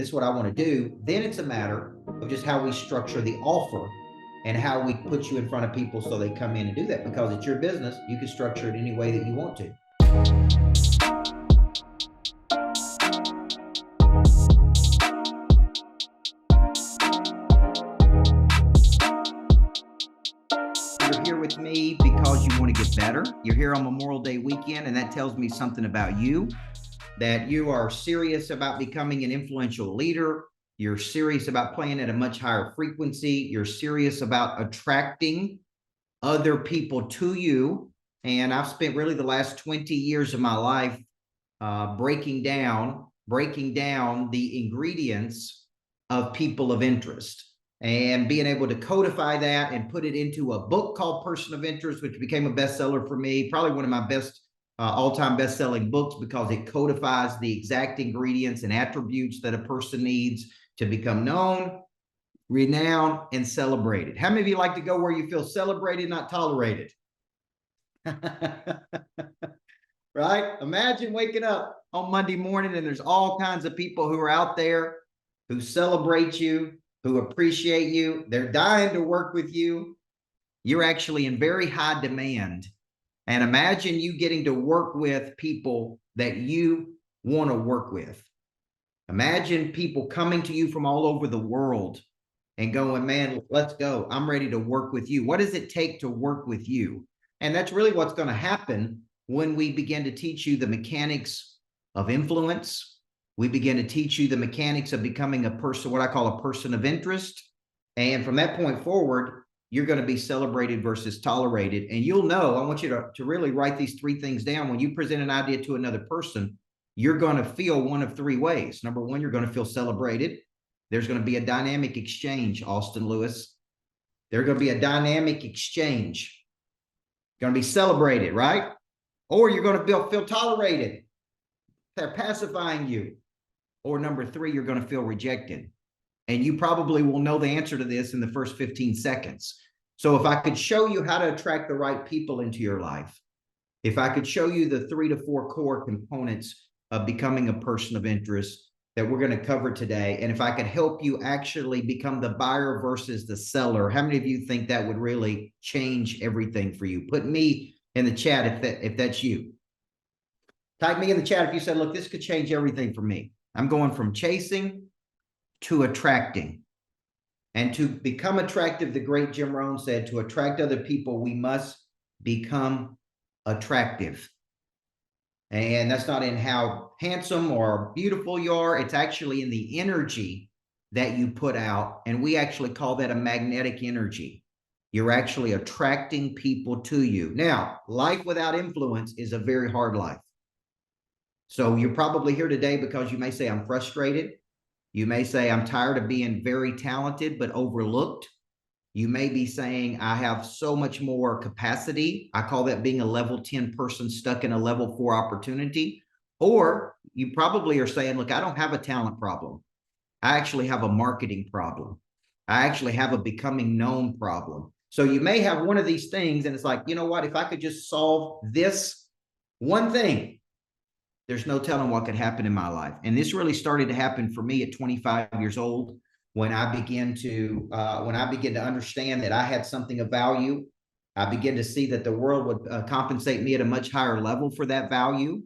this is what I want to do, then it's a matter of just how we structure the offer and how we put you in front of people so they come in and do that. Because it's your business, you can structure it any way that you want to. You're here with me because you want to get better. You're here on Memorial Day weekend, and that tells me something about you, that you are serious about becoming an influential leader. You're serious about playing at a much higher frequency. You're serious about attracting other people to you. And I've spent really the last 20 years of my life breaking down the ingredients of people of interest and being able to codify that and put it into a book called Person of Interest, which became a bestseller for me, probably one of my best all-time best-selling books, because it codifies the exact ingredients and attributes that a person needs to become known, renowned, and celebrated. How many of you like to go where you feel celebrated, not tolerated? Right? Imagine waking up on Monday morning and there's all kinds of people who are out there who celebrate you, who appreciate you. They're dying to work with you. You're actually in very high demand. And imagine you getting to work with people that you want to work with. Imagine people coming to you from all over the world and going, man, let's go. I'm ready to work with you. What does it take to work with you? And that's really what's going to happen when we begin to teach you the mechanics of influence. We begin to teach you the mechanics of becoming a person, what I call a person of interest. And from that point forward, you're going to be celebrated versus tolerated. And you'll know, I want you to really write these three things down. When you present an idea to another person, you're going to feel one of three ways. Number one, you're going to feel celebrated. There's going to be a dynamic exchange, Austin Lewis. There's going to be a dynamic exchange. Going to be celebrated, right? Or you're going to feel tolerated. They're pacifying you. Or number three, you're going to feel rejected. And you probably will know the answer to this in the first 15 seconds. So if I could show you how to attract the right people into your life, if I could show you the 3 to 4 core components of becoming a person of interest that we're going to cover today, and if I could help you actually become the buyer versus the seller, how many of you think that would really change everything for you? Put me in the chat if that's you. Type me in the chat if you said, look, this could change everything for me. I'm going from chasing to attracting. And to become attractive, the great Jim Rohn said, to attract other people, we must become attractive. And that's not in how handsome or beautiful you are. It's actually in the energy that you put out. And we actually call that a magnetic energy. You're actually attracting people to you. Now, life without influence is a very hard life. So you're probably here today because you may say, I'm frustrated. You may say, I'm tired of being very talented but overlooked. You may be saying, I have so much more capacity. I call that being a level 10 person stuck in a level 4 opportunity. Or you probably are saying, look, I don't have a talent problem. I actually have a marketing problem. I actually have a becoming known problem. So you may have one of these things, and it's like, you know what? If I could just solve this one thing, there's no telling what could happen in my life. And this really started to happen for me at 25 years old, when I began to understand that I had something of value. I began to see that the world would compensate me at a much higher level for that value.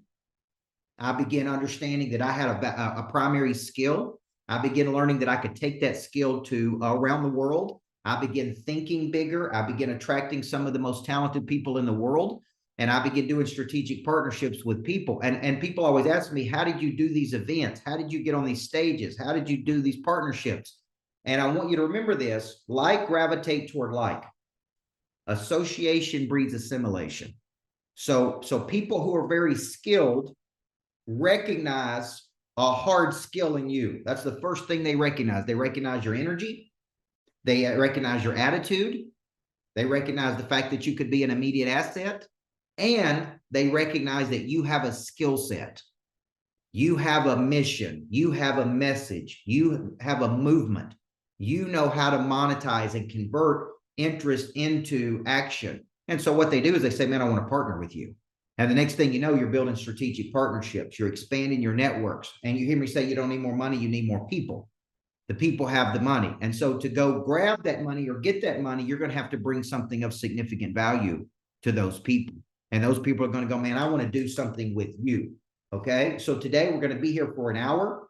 I began understanding that I had a primary skill. I began learning that I could take that skill to around the world. I began thinking bigger. I began attracting some of the most talented people in the world. And I began doing strategic partnerships with people. And people always ask me, how did you do these events? How did you get on these stages? How did you do these partnerships? And I want you to remember this: like gravitate toward like. Association breeds assimilation. So people who are very skilled recognize a hard skill in you. That's the first thing they recognize. They recognize your energy. They recognize your attitude. They recognize the fact that you could be an immediate asset. And they recognize that you have a skill set. You have a mission. You have a message. You have a movement. You know how to monetize and convert interest into action. And so what they do is they say, man, I want to partner with you. And the next thing you know, you're building strategic partnerships. You're expanding your networks. And you hear me say you don't need more money, you need more people. The people have the money. And so to go grab that money or get that money, you're going to have to bring something of significant value to those people. And those people are going to go, man, I want to do something with you. Okay. So today we're going to be here for an hour.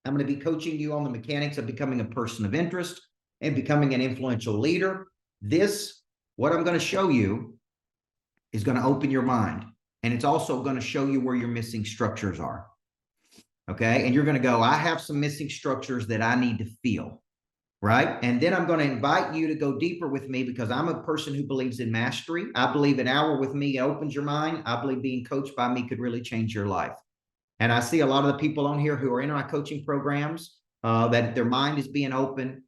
I'm going to be coaching you on the mechanics of becoming a person of interest and becoming an influential leader. What I'm going to show you is going to open your mind. And it's also going to show you where your missing structures are. Okay. And you're going to go, I have some missing structures that I need to feel. Right. And then I'm going to invite you to go deeper with me because I'm a person who believes in mastery. I believe an hour with me opens your mind. I believe being coached by me could really change your life. And I see a lot of the people on here who are in our coaching programs that their mind is being open.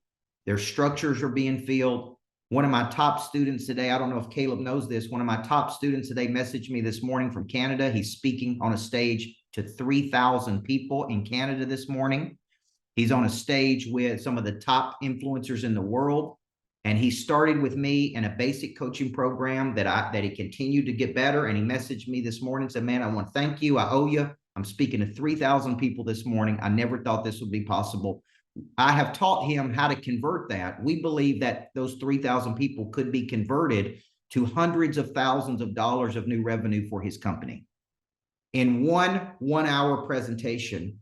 Their structures are being filled. One of my top students today, I don't know if Caleb knows this, one of my top students today messaged me this morning from Canada. He's speaking on a stage to 3,000 people in Canada this morning. He's on a stage with some of the top influencers in the world. And he started with me in a basic coaching program that he continued to get better. And he messaged me this morning and said, man, I want to thank you. I owe you. I'm speaking to 3,000 people this morning. I never thought this would be possible. I have taught him how to convert that. We believe that those 3,000 people could be converted to hundreds of thousands of dollars of new revenue for his company in one hour presentation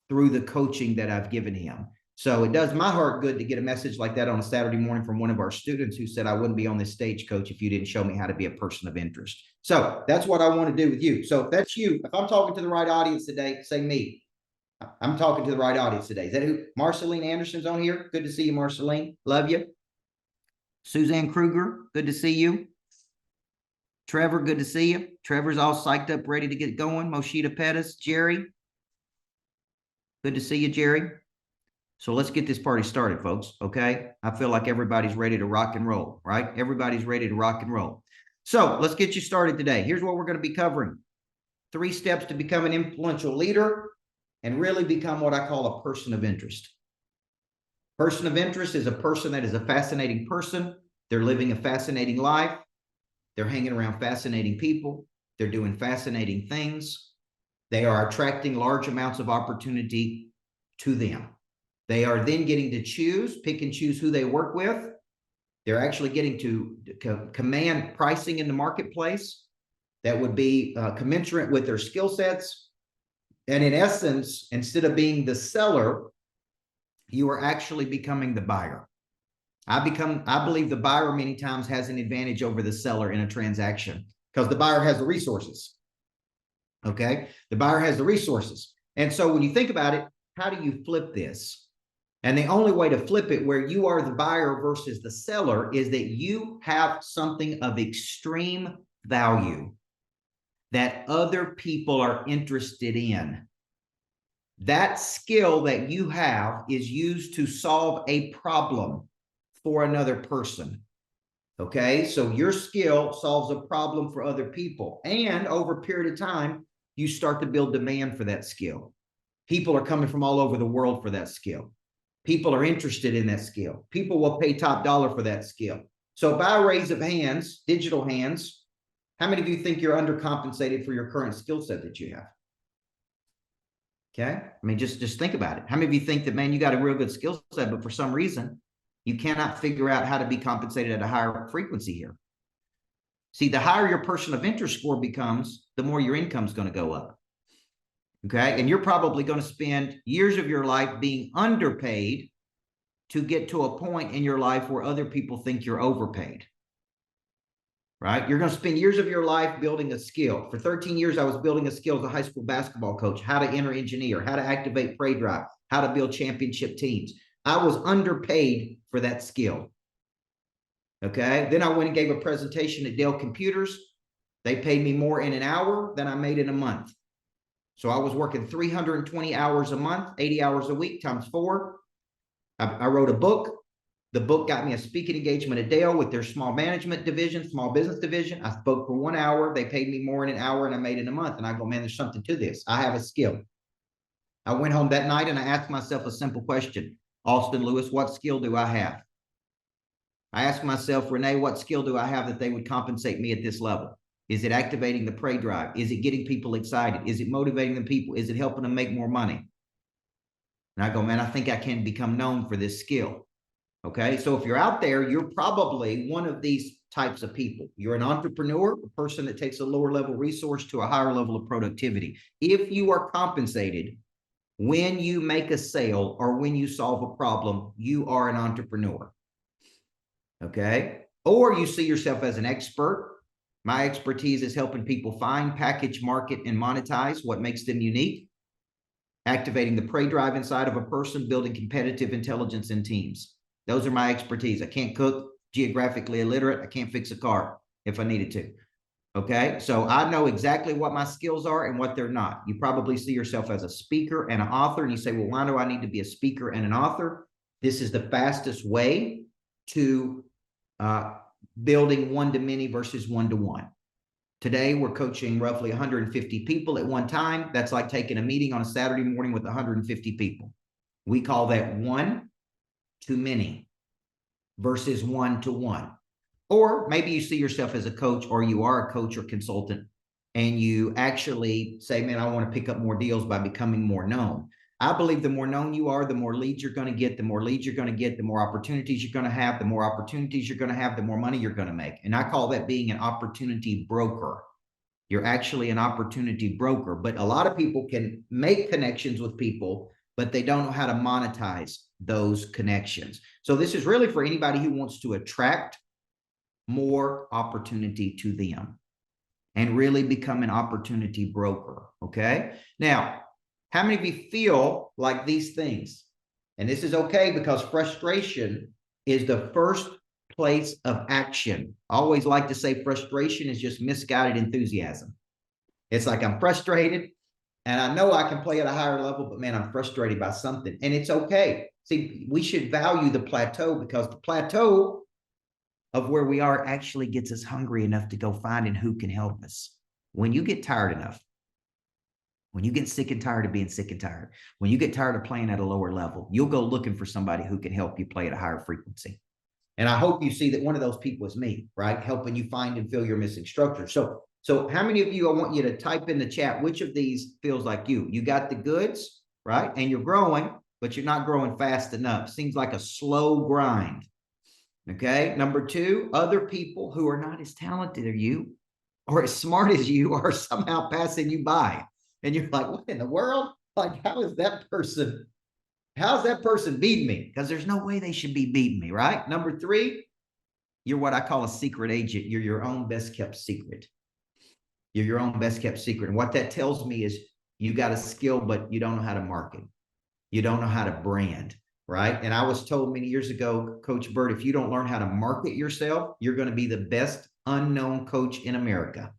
through the coaching that I've given him. So it does my heart good to get a message like that on a Saturday morning from one of our students who said, I wouldn't be on this stage, coach, if you didn't show me how to be a person of interest. So that's what I want to do with you. So if that's you, if I'm talking to the right audience today, say me. I'm talking to the right audience today. Is that who? Marceline Anderson's on here. Good to see you, Marceline. Love you. Suzanne Kruger, good to see you. Trevor, good to see you. Trevor's all psyched up, ready to get going. Moshita Pettis, Jerry. Good to see you, Jerry. So let's get this party started, folks, okay? I feel like everybody's ready to rock and roll, right? Everybody's ready to rock and roll. So let's get you started today. Here's what we're going to be covering. 3 steps to become an influential leader and really become what I call a person of interest. Person of interest is a person that is a fascinating person. They're living a fascinating life. They're hanging around fascinating people. They're doing fascinating things. They are attracting large amounts of opportunity to them. They are then getting to pick and choose who they work with. They're actually getting to command pricing in the marketplace that would be commensurate with their skill sets. And in essence, instead of being the seller, you are actually becoming the buyer. I believe the buyer many times has an advantage over the seller in a transaction because the buyer has the resources. Okay. The buyer has the resources. And so when you think about it, how do you flip this? And the only way to flip it where you are the buyer versus the seller is that you have something of extreme value that other people are interested in. That skill that you have is used to solve a problem for another person. Okay, so your skill solves a problem for other people. And over a period of time, you start to build demand for that skill. People are coming from all over the world for that skill. People are interested in that skill. People will pay top dollar for that skill. So by a raise of hands, digital hands, how many of you think you're undercompensated for your current skill set that you have? Okay, I mean, just think about it. How many of you think that, man, you got a real good skill set, but for some reason, you cannot figure out how to be compensated at a higher frequency here? See, the higher your person of interest score becomes, the more your income is going to go up. Okay, and you're probably going to spend years of your life being underpaid to get to a point in your life where other people think you're overpaid. Right? You're going to spend years of your life building a skill. For 13 years, I was building a skill as a high school basketball coach, how to enter engineer, how to activate prey drive, how to build championship teams. I was underpaid for that skill. Okay. Then I went and gave a presentation at Dell Computers. They paid me more in an hour than I made in a month. So I was working 320 hours a month, 80 hours a week times 4. I wrote a book. The book got me a speaking engagement at Dell with their small management division, small business division. I spoke for 1 hour. They paid me more in an hour and I made in a month. And I go, man, there's something to this. I have a skill. I went home that night and I asked myself a simple question. Austin Lewis, what skill do I have? I asked myself, Renee, what skill do I have that they would compensate me at this level? Is it activating the prey drive? Is it getting people excited? Is it motivating the people? Is it helping them make more money? And I go, man, I think I can become known for this skill. Okay. So if you're out there, you're probably one of these types of people. You're an entrepreneur, a person that takes a lower level resource to a higher level of productivity. If you are compensated when you make a sale or when you solve a problem, you are an entrepreneur. Okay. Or you see yourself as an expert. My expertise is helping people find, package, market, and monetize what makes them unique, activating the prey drive inside of a person, building competitive intelligence in teams. Those are my expertise. I can't cook, geographically illiterate. I can't fix a car if I needed to. Okay. So I know exactly what my skills are and what they're not. You probably see yourself as a speaker and an author, and you say, well, why do I need to be a speaker and an author? This is the fastest way to building one-to-many versus one-to-one. Today, we're coaching roughly 150 people at one time. That's like taking a meeting on a Saturday morning with 150 people. We call that one-to-many versus one-to-one. Or maybe you see yourself as a coach, or you are a coach or consultant, and you actually say, man, I want to pick up more deals by becoming more known. I believe the more known you are, the more leads you're going to get, the more leads you're going to get, the more opportunities you're going to have, the more opportunities you're going to have, the more money you're going to make. And I call that being an opportunity broker. You're actually an opportunity broker, but a lot of people can make connections with people, but they don't know how to monetize those connections. So this is really for anybody who wants to attract more opportunity to them and really become an opportunity broker. Okay. Now, how many of you feel like these things? And this is okay, because frustration is the first place of action. I always like to say frustration is just misguided enthusiasm. It's like, I'm frustrated and I know I can play at a higher level, but man, I'm frustrated by something, and it's okay. See, we should value the plateau, because the plateau of where we are actually gets us hungry enough to go finding who can help us. When you get tired enough, when you get sick and tired of being sick and tired, when you get tired of playing at a lower level, you'll go looking for somebody who can help you play at a higher frequency. And I hope you see that one of those people is me, right? Helping you find and fill your missing structure. So how many of you, I want you to type in the chat, which of these feels like you? You got the goods, right? And you're growing, but you're not growing fast enough. Seems like a slow grind. Okay. Number two, other people who are not as talented as you or as smart as you are somehow passing you by. And you're like, what in the world? Like, how's that person beating me? Because there's no way they should be beating me, right? Number three, you're what I call a secret agent. You're your own best kept secret. You're your own best kept secret. And what that tells me is you got a skill, but you don't know how to market. You don't know how to brand, right? And I was told many years ago, Coach Burt, if you don't learn how to market yourself, you're going to be the best unknown coach in America.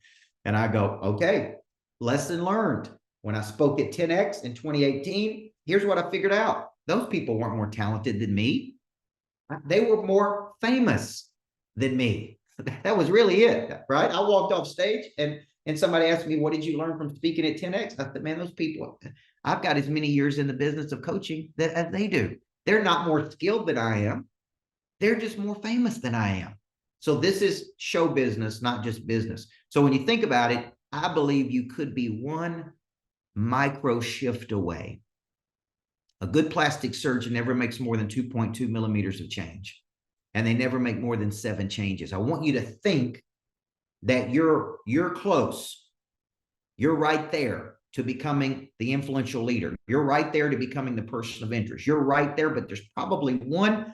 And I go, okay, lesson learned. When I spoke at 10X in 2018, here's what I figured out. Those people weren't more talented than me. They were more famous than me. That was really it, right? I walked off stage and somebody asked me, what did you learn from speaking at 10X? I said, man, those people, I've got as many years in the business of coaching as they do. They're not more skilled than I am. They're just more famous than I am. So this is show business, not just business. So when you think about it, I believe you could be one micro shift away. A good plastic surgeon never makes more than 2.2 millimeters of change, and they never make more than 7 changes. I want you to think that you're close. You're right there to becoming the influential leader. You're right there to becoming the person of interest. You're right there, but there's probably one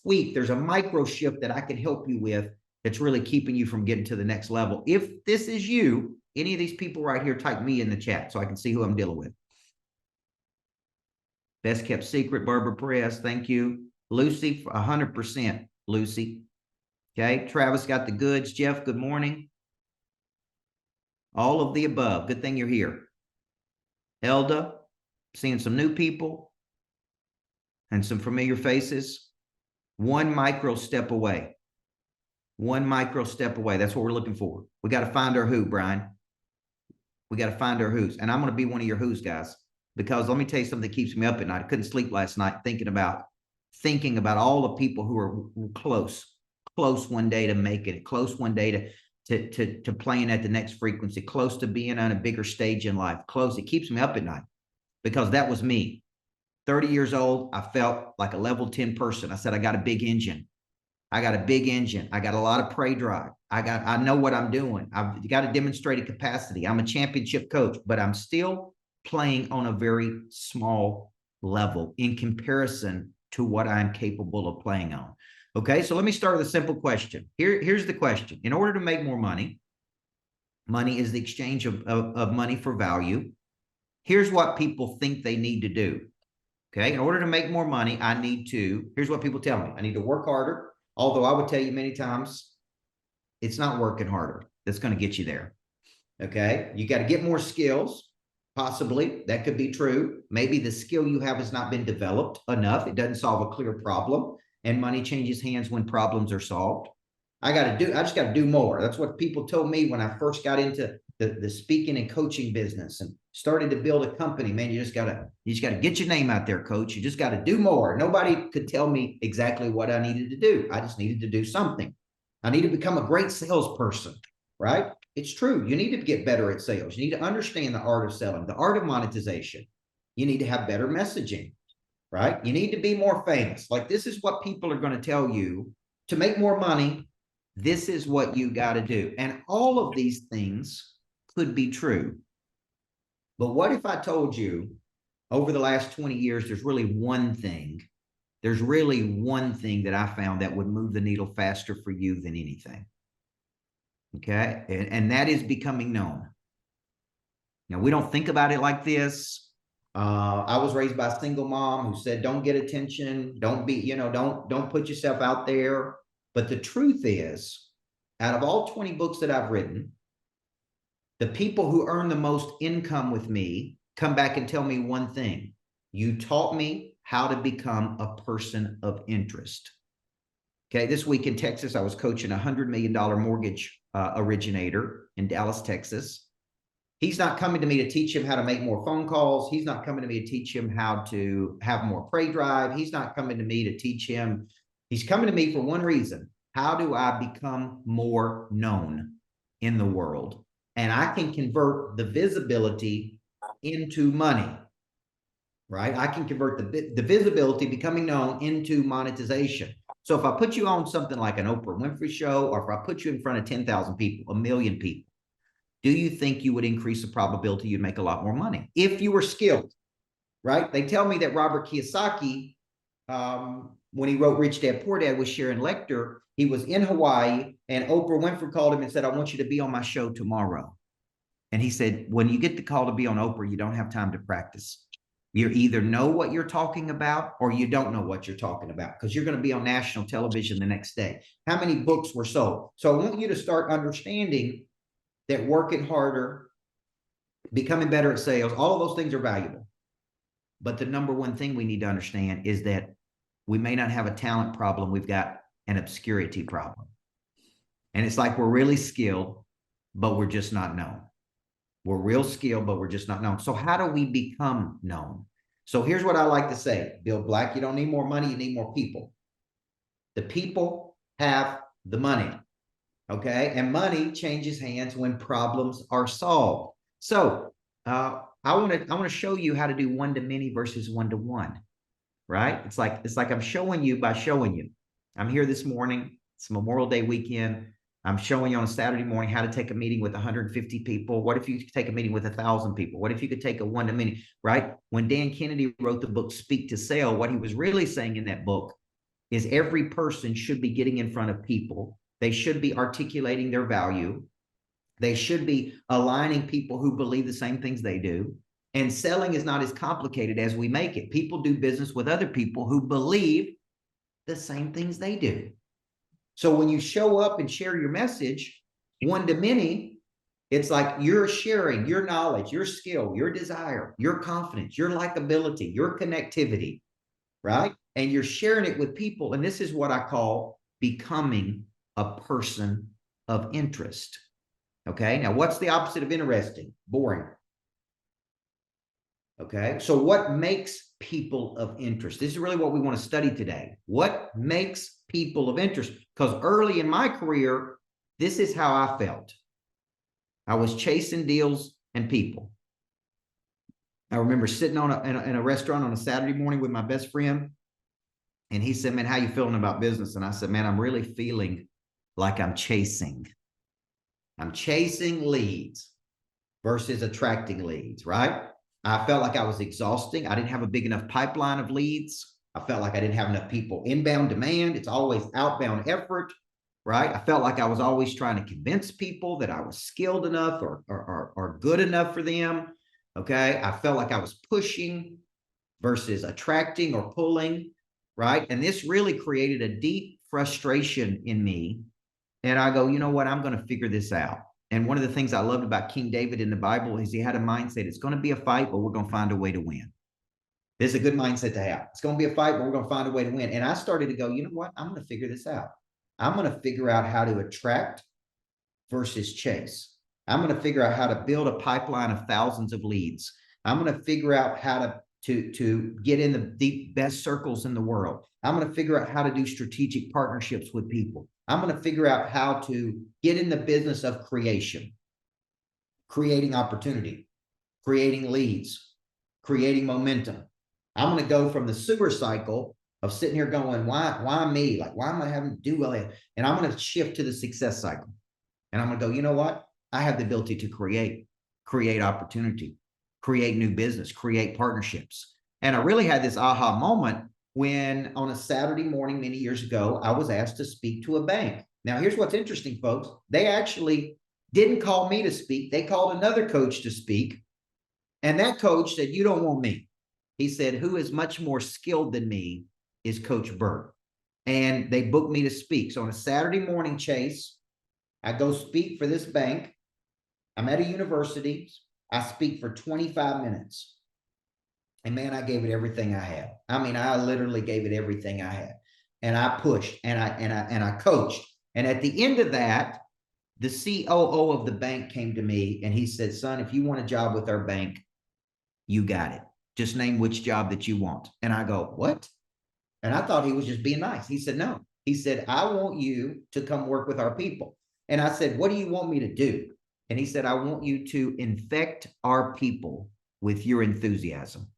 tweak. There's a micro shift that I can help you with that's really keeping you from getting to the next level. If this is you, any of these people right here, type me in the chat so I can see who I'm dealing with. Best kept secret, Barbara Perez. Thank you. Lucy, 100%, Lucy. Okay. Travis got the goods. Jeff, good morning. All of the above. Good thing you're here. Elda, seeing some new people and some familiar faces. One micro step away. One micro step away. That's what we're looking for. We got to find our who, Brian. We got to find our who's. And I'm going to be one of your who's, guys, because let me tell you something that keeps me up at night. I couldn't sleep last night thinking about all the people who are close one day to make it, close one day to playing at the next frequency, close to being on a bigger stage in life, close. It keeps me up at night because that was me. 30 years old, I felt like a level 10 person. I said, I got a big engine. I got a big engine. I got a lot of prey drive. I know what I'm doing. I've got a demonstrated capacity. I'm a championship coach, but I'm still playing on a very small level in comparison to what I'm capable of playing on. Okay, so let me start with a simple question. Here's the question. In order to make more money, money is the exchange of money for value. Here's what people think they need to do. Okay, in order to make more money, here's what people tell me. I need to work harder. Although I would tell you many times, it's not working harder that's going to get you there. Okay, you got to get more skills. Possibly that could be true. Maybe the skill you have has not been developed enough. It doesn't solve a clear problem, and money changes hands when problems are solved. I just got to do more. That's what people told me when I first got into the speaking and coaching business and started to build a company. Man, you just got to get your name out there, coach. You just got to do more. Nobody could tell me exactly what I needed to do. I just needed to do something. I need to become a great salesperson, right? It's true. You need to get better at sales. You need to understand the art of selling, the art of monetization. You need to have better messaging, right? You need to be more famous. Like, this is what people are going to tell you to make more money. This is what you got to do. And all of these things could be true. But what if I told you over the last 20 years, there's really one thing that I found that would move the needle faster for you than anything. Okay. And that is becoming known. Now, we don't think about it like this. I was raised by a single mom who said, don't get attention. Don't put yourself out there. But the truth is, out of all 20 books that I've written, the people who earn the most income with me come back and tell me one thing. You taught me how to become a person of interest. Okay, this week in Texas, I was coaching a $100 million mortgage originator in Dallas, Texas. He's not coming to me to teach him how to make more phone calls. He's not coming to me to teach him how to have more prey drive. He's not coming to me to teach him. He's coming to me for one reason. How do I become more known in the world? And I can convert the visibility into money, right? I can convert the visibility, becoming known, into monetization. So if I put you on something like an Oprah Winfrey show, or if I put you in front of 10,000 people, 1 million people, do you think you would increase the probability you'd make a lot more money if you were skilled, right? They tell me that Robert Kiyosaki, when he wrote Rich Dad Poor Dad with Sharon Lecter, he was in Hawaii and Oprah Winfrey called him and said, I want you to be on my show tomorrow. And he said, when you get the call to be on Oprah, you don't have time to practice. You either know what you're talking about or you don't know what you're talking about, because you're going to be on national television the next day. How many books were sold? So I want you to start understanding that working harder, becoming better at sales, all of those things are valuable. But the number one thing we need to understand is that we may not have a talent problem. We've got an obscurity problem. And it's like we're really skilled, but we're just not known. We're real skilled, but we're just not known. So how do we become known? So here's what I like to say, Bill Black, you don't need more money, you need more people. The people have the money, okay? And money changes hands when problems are solved. So I want to show you how to do one-to-many versus one-to-one, right? It's like I'm showing you by showing you. I'm here this morning. It's Memorial Day weekend. I'm showing you on a Saturday morning how to take a meeting with 150 people. What if you could take a meeting with 1,000 people? What if you could take a one-to-many, right? When Dan Kennedy wrote the book, Speak to Sell, what he was really saying in that book is every person should be getting in front of people. They should be articulating their value. They should be aligning people who believe the same things they do. And selling is not as complicated as we make it. People do business with other people who believe the same things they do. So when you show up and share your message, one-to-many, it's like you're sharing your knowledge, your skill, your desire, your confidence, your likability, your connectivity, right? And you're sharing it with people. And this is what I call becoming a person of interest. Okay. Now, what's the opposite of interesting? Boring. Okay. So what makes people of interest? This is really what we want to study today. What makes people of interest? Because early in my career, This is how I felt. I was chasing deals and people. I remember sitting in a restaurant on a Saturday morning with my best friend, and he said, man, how you feeling about business? And I said, man, I'm really feeling like I'm chasing leads versus attracting leads, right? I felt like I was exhausting. I didn't have a big enough pipeline of leads. I felt like I didn't have enough people inbound demand. It's always outbound effort, right? I felt like I was always trying to convince people that I was skilled enough or good enough for them. Okay. I felt like I was pushing versus attracting or pulling, right? And this really created a deep frustration in me. And I go, you know what? I'm going to figure this out. And one of the things I loved about King David in the Bible is he had a mindset. It's going to be a fight, but we're going to find a way to win. This is a good mindset to have. It's going to be a fight, but we're going to find a way to win. And I started to go, you know what? I'm going to figure this out. I'm going to figure out how to attract versus chase. I'm going to figure out how to build a pipeline of thousands of leads. I'm going to figure out how to get in the best circles in the world. I'm going to figure out how to do strategic partnerships with people. I'm going to figure out how to get in the business of creation, creating opportunity, creating leads, creating momentum. I'm going to go from the sewer cycle of sitting here going, why me? Like, why am I having to do all that? And I'm going to shift to the success cycle. And I'm going to go, you know what? I have the ability to create opportunity, create new business, create partnerships. And I really had this aha moment when on a Saturday morning many years ago, I was asked to speak to a bank. Now, here's what's interesting, folks. They actually didn't call me to speak. They called another coach to speak. And that coach said, you don't want me. He said, who is much more skilled than me is Coach Burt. And they booked me to speak. So on a Saturday morning, Chase, I go speak for this bank. I'm at a university. I speak for 25 minutes. And man, I gave it everything I had. I mean, I literally gave it everything I had. And I pushed and I coached. And at the end of that, the COO of the bank came to me and he said, son, if you want a job with our bank, you got it. Just name which job that you want. And I go, what? And I thought he was just being nice. He said, no. He said, I want you to come work with our people. And I said, what do you want me to do? And he said, I want you to infect our people with your enthusiasm.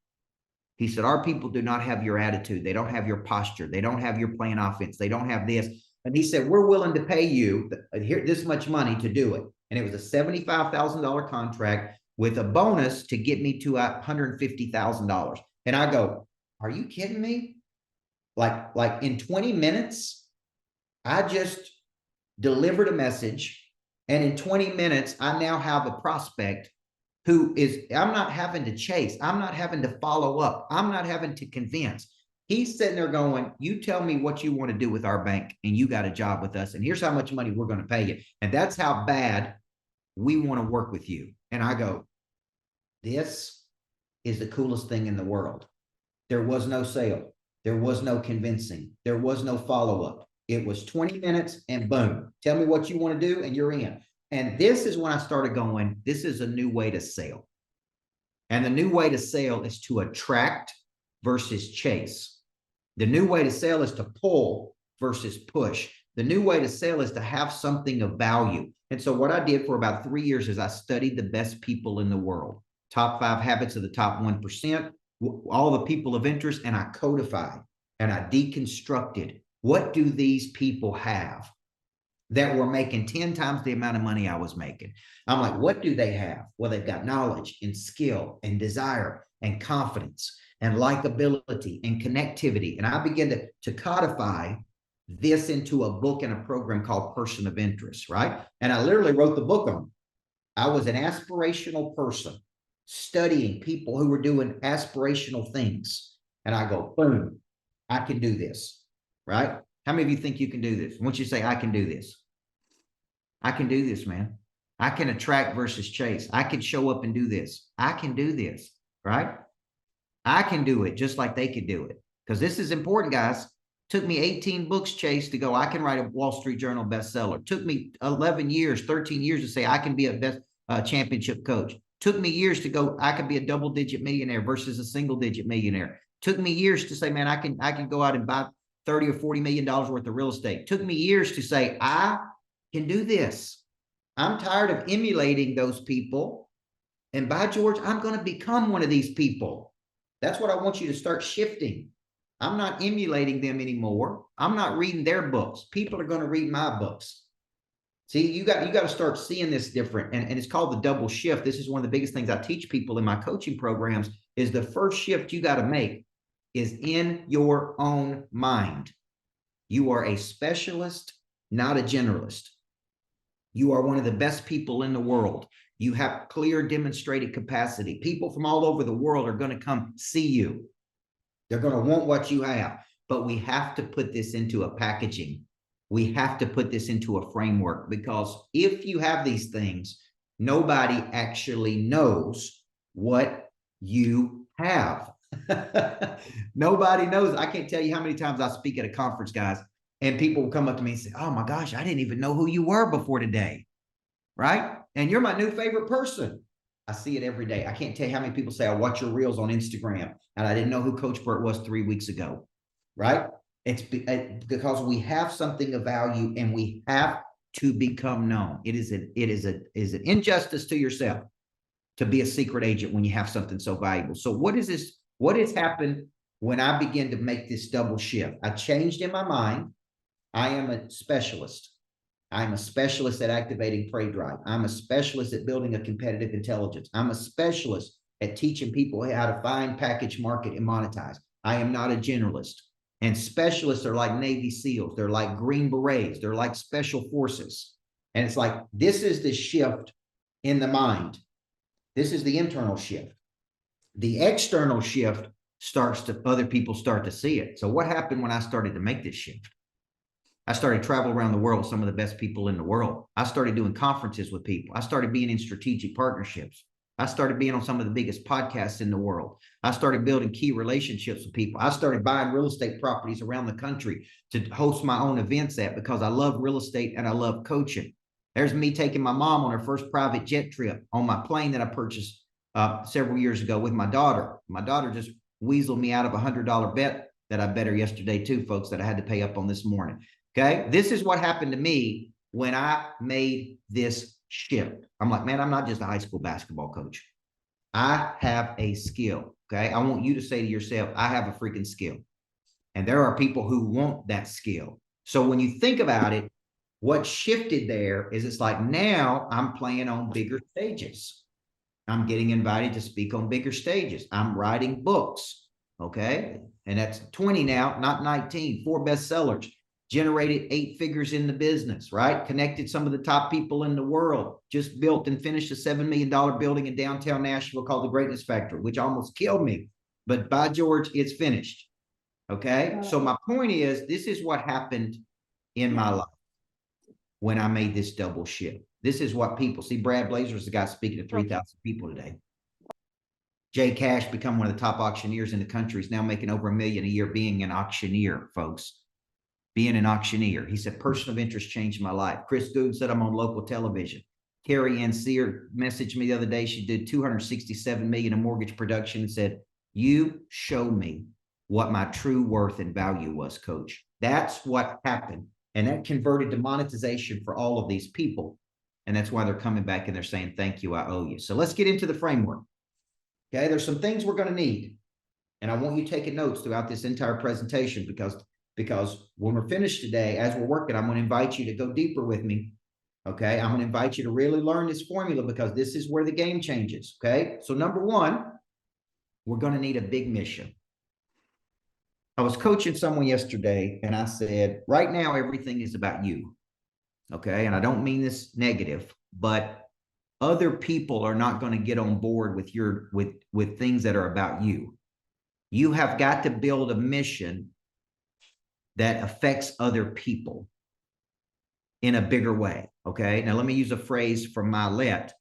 He said, our people do not have your attitude. They don't have your posture. They don't have your playing offense. They don't have this. And he said, we're willing to pay you this much money to do it. And it was a $75,000 contract with a bonus to get me to $150,000. And I go, are you kidding me? Like in 20 minutes, I just delivered a message. And in 20 minutes, I now have a prospect who is, I'm not having to chase. I'm not having to follow up. I'm not having to convince. He's sitting there going, you tell me what you want to do with our bank and you got a job with us. And here's how much money we're going to pay you. And that's how bad we want to work with you. And I go, this is the coolest thing in the world. There was no sale. There was no convincing. There was no follow-up. It was 20 minutes and boom, tell me what you want to do and you're in. And this is when I started going, this is a new way to sell. And the new way to sell is to attract versus chase. The new way to sell is to pull versus push. The new way to sell is to have something of value. And so what I did for about 3 years is I studied the best people in the world, top 5 habits of the top 1%, all the people of interest, and I codified and I deconstructed. What do these people have that were making 10 times the amount of money I was making? I'm like, what do they have? Well, they've got knowledge and skill and desire and confidence and likability and connectivity. And I began to codify this into a book and a program called Person of Interest, right? And I literally wrote the book on it. I was an aspirational person studying people who were doing aspirational things. And I go, boom, I can do this, right? How many of you think you can do this? Once you say, I can do this, I can do this, man. I can attract versus chase. I can show up and do this. I can do this, right? I can do it just like they could do it. Because this is important, guys. Took me 18 books, Chase, to go, I can write a Wall Street Journal bestseller. Took me 11 years, 13 years to say, I can be a best championship coach. Took me years to go, I could be a double-digit millionaire versus a single-digit millionaire. Took me years to say, man, I can go out and buy 30 or $40 million worth of real estate. Took me years to say, I can do this. I'm tired of emulating those people. And by George, I'm going to become one of these people. That's what I want you to start shifting. I'm not emulating them anymore. I'm not reading their books. People are going to read my books. See, you got to start seeing this different. And it's called the double shift. This is one of the biggest things I teach people in my coaching programs is the first shift you got to make is in your own mind. You are a specialist, not a generalist. You are one of the best people in the world. You have clear demonstrated capacity. People from all over the world are going to come see you. They're going to want what you have, but we have to put this into a packaging. We have to put this into a framework, because if you have these things, nobody actually knows what you have. Nobody knows. I can't tell you how many times I speak at a conference, guys, and people will come up to me and say, oh my gosh, I didn't even know who you were before today. Right? And you're my new favorite person. I see it every day. I can't tell you how many people say, I watch your reels on Instagram, and I didn't know who Coach Burt was 3 weeks ago. Right? It's because we have something of value and we have to become known. It is an injustice to yourself to be a secret agent when you have something so valuable. So what is this? What has happened when I begin to make this double shift? I changed in my mind. I am a specialist. I'm a specialist at activating prey drive. I'm a specialist at building a competitive intelligence. I'm a specialist at teaching people how to find, package, market, and monetize. I am not a generalist. And specialists are like Navy SEALs. They're like Green Berets. They're like special forces. And it's like, this is the shift in the mind. This is the internal shift. The external shift starts to, other people start to see it. So what happened when I started to make this shift? I started traveling around the world with some of the best people in the world. I started doing conferences with people. I started being in strategic partnerships. I started being on some of the biggest podcasts in the world. I started building key relationships with people. I started buying real estate properties around the country to host my own events at, because I love real estate and I love coaching. There's me taking my mom on her first private jet trip on my plane that I purchased several years ago with my daughter. My daughter just weaseled me out of $100 bet that I bet her yesterday too, folks, that I had to pay up on this morning. Okay, this is what happened to me when I made this shift. I'm like, man, I'm not just a high school basketball coach. I have a skill. Okay, I want you to say to yourself, I have a freaking skill. And there are people who want that skill. So when you think about it, what shifted there is it's like, now I'm playing on bigger stages. I'm getting invited to speak on bigger stages. I'm writing books. Okay, and that's 20 now, not 19, 4 bestsellers. Generated 8 figures in the business, right? Connected some of the top people in the world. Just built and finished a $7 million building in downtown Nashville called the Greatness Factory, which almost killed me. But by George, it's finished. Okay. So my point is, this is what happened in my life when I made this double shift. This is what people see. Brad Blazer is the guy speaking to 3,000 people today. Jay Cash become one of the top auctioneers in the country. He's now making over $1 million a year being an auctioneer, folks. Being an auctioneer. He said, person of interest changed my life. Chris Goode said, I'm on local television. Carrie Ann Sear messaged me the other day. She did $267 million in mortgage production and said, you showed me what my true worth and value was, coach. That's what happened. And that converted to monetization for all of these people. And that's why they're coming back and they're saying, thank you, I owe you. So let's get into the framework. Okay, there's some things we're going to need. And I want you taking notes throughout this entire presentation, because when we're finished today, as we're working, I'm going to invite you to go deeper with me. Okay. I'm going to invite you to really learn this formula, because this is where the game changes. Okay. So number one, we're going to need a big mission. I was coaching someone yesterday and I said, right now, everything is about you. Okay. And I don't mean this negative, but other people are not going to get on board with with things that are about you. You have got to build a mission that affects other people in a bigger way. Okay. Now let me use a phrase from Milet.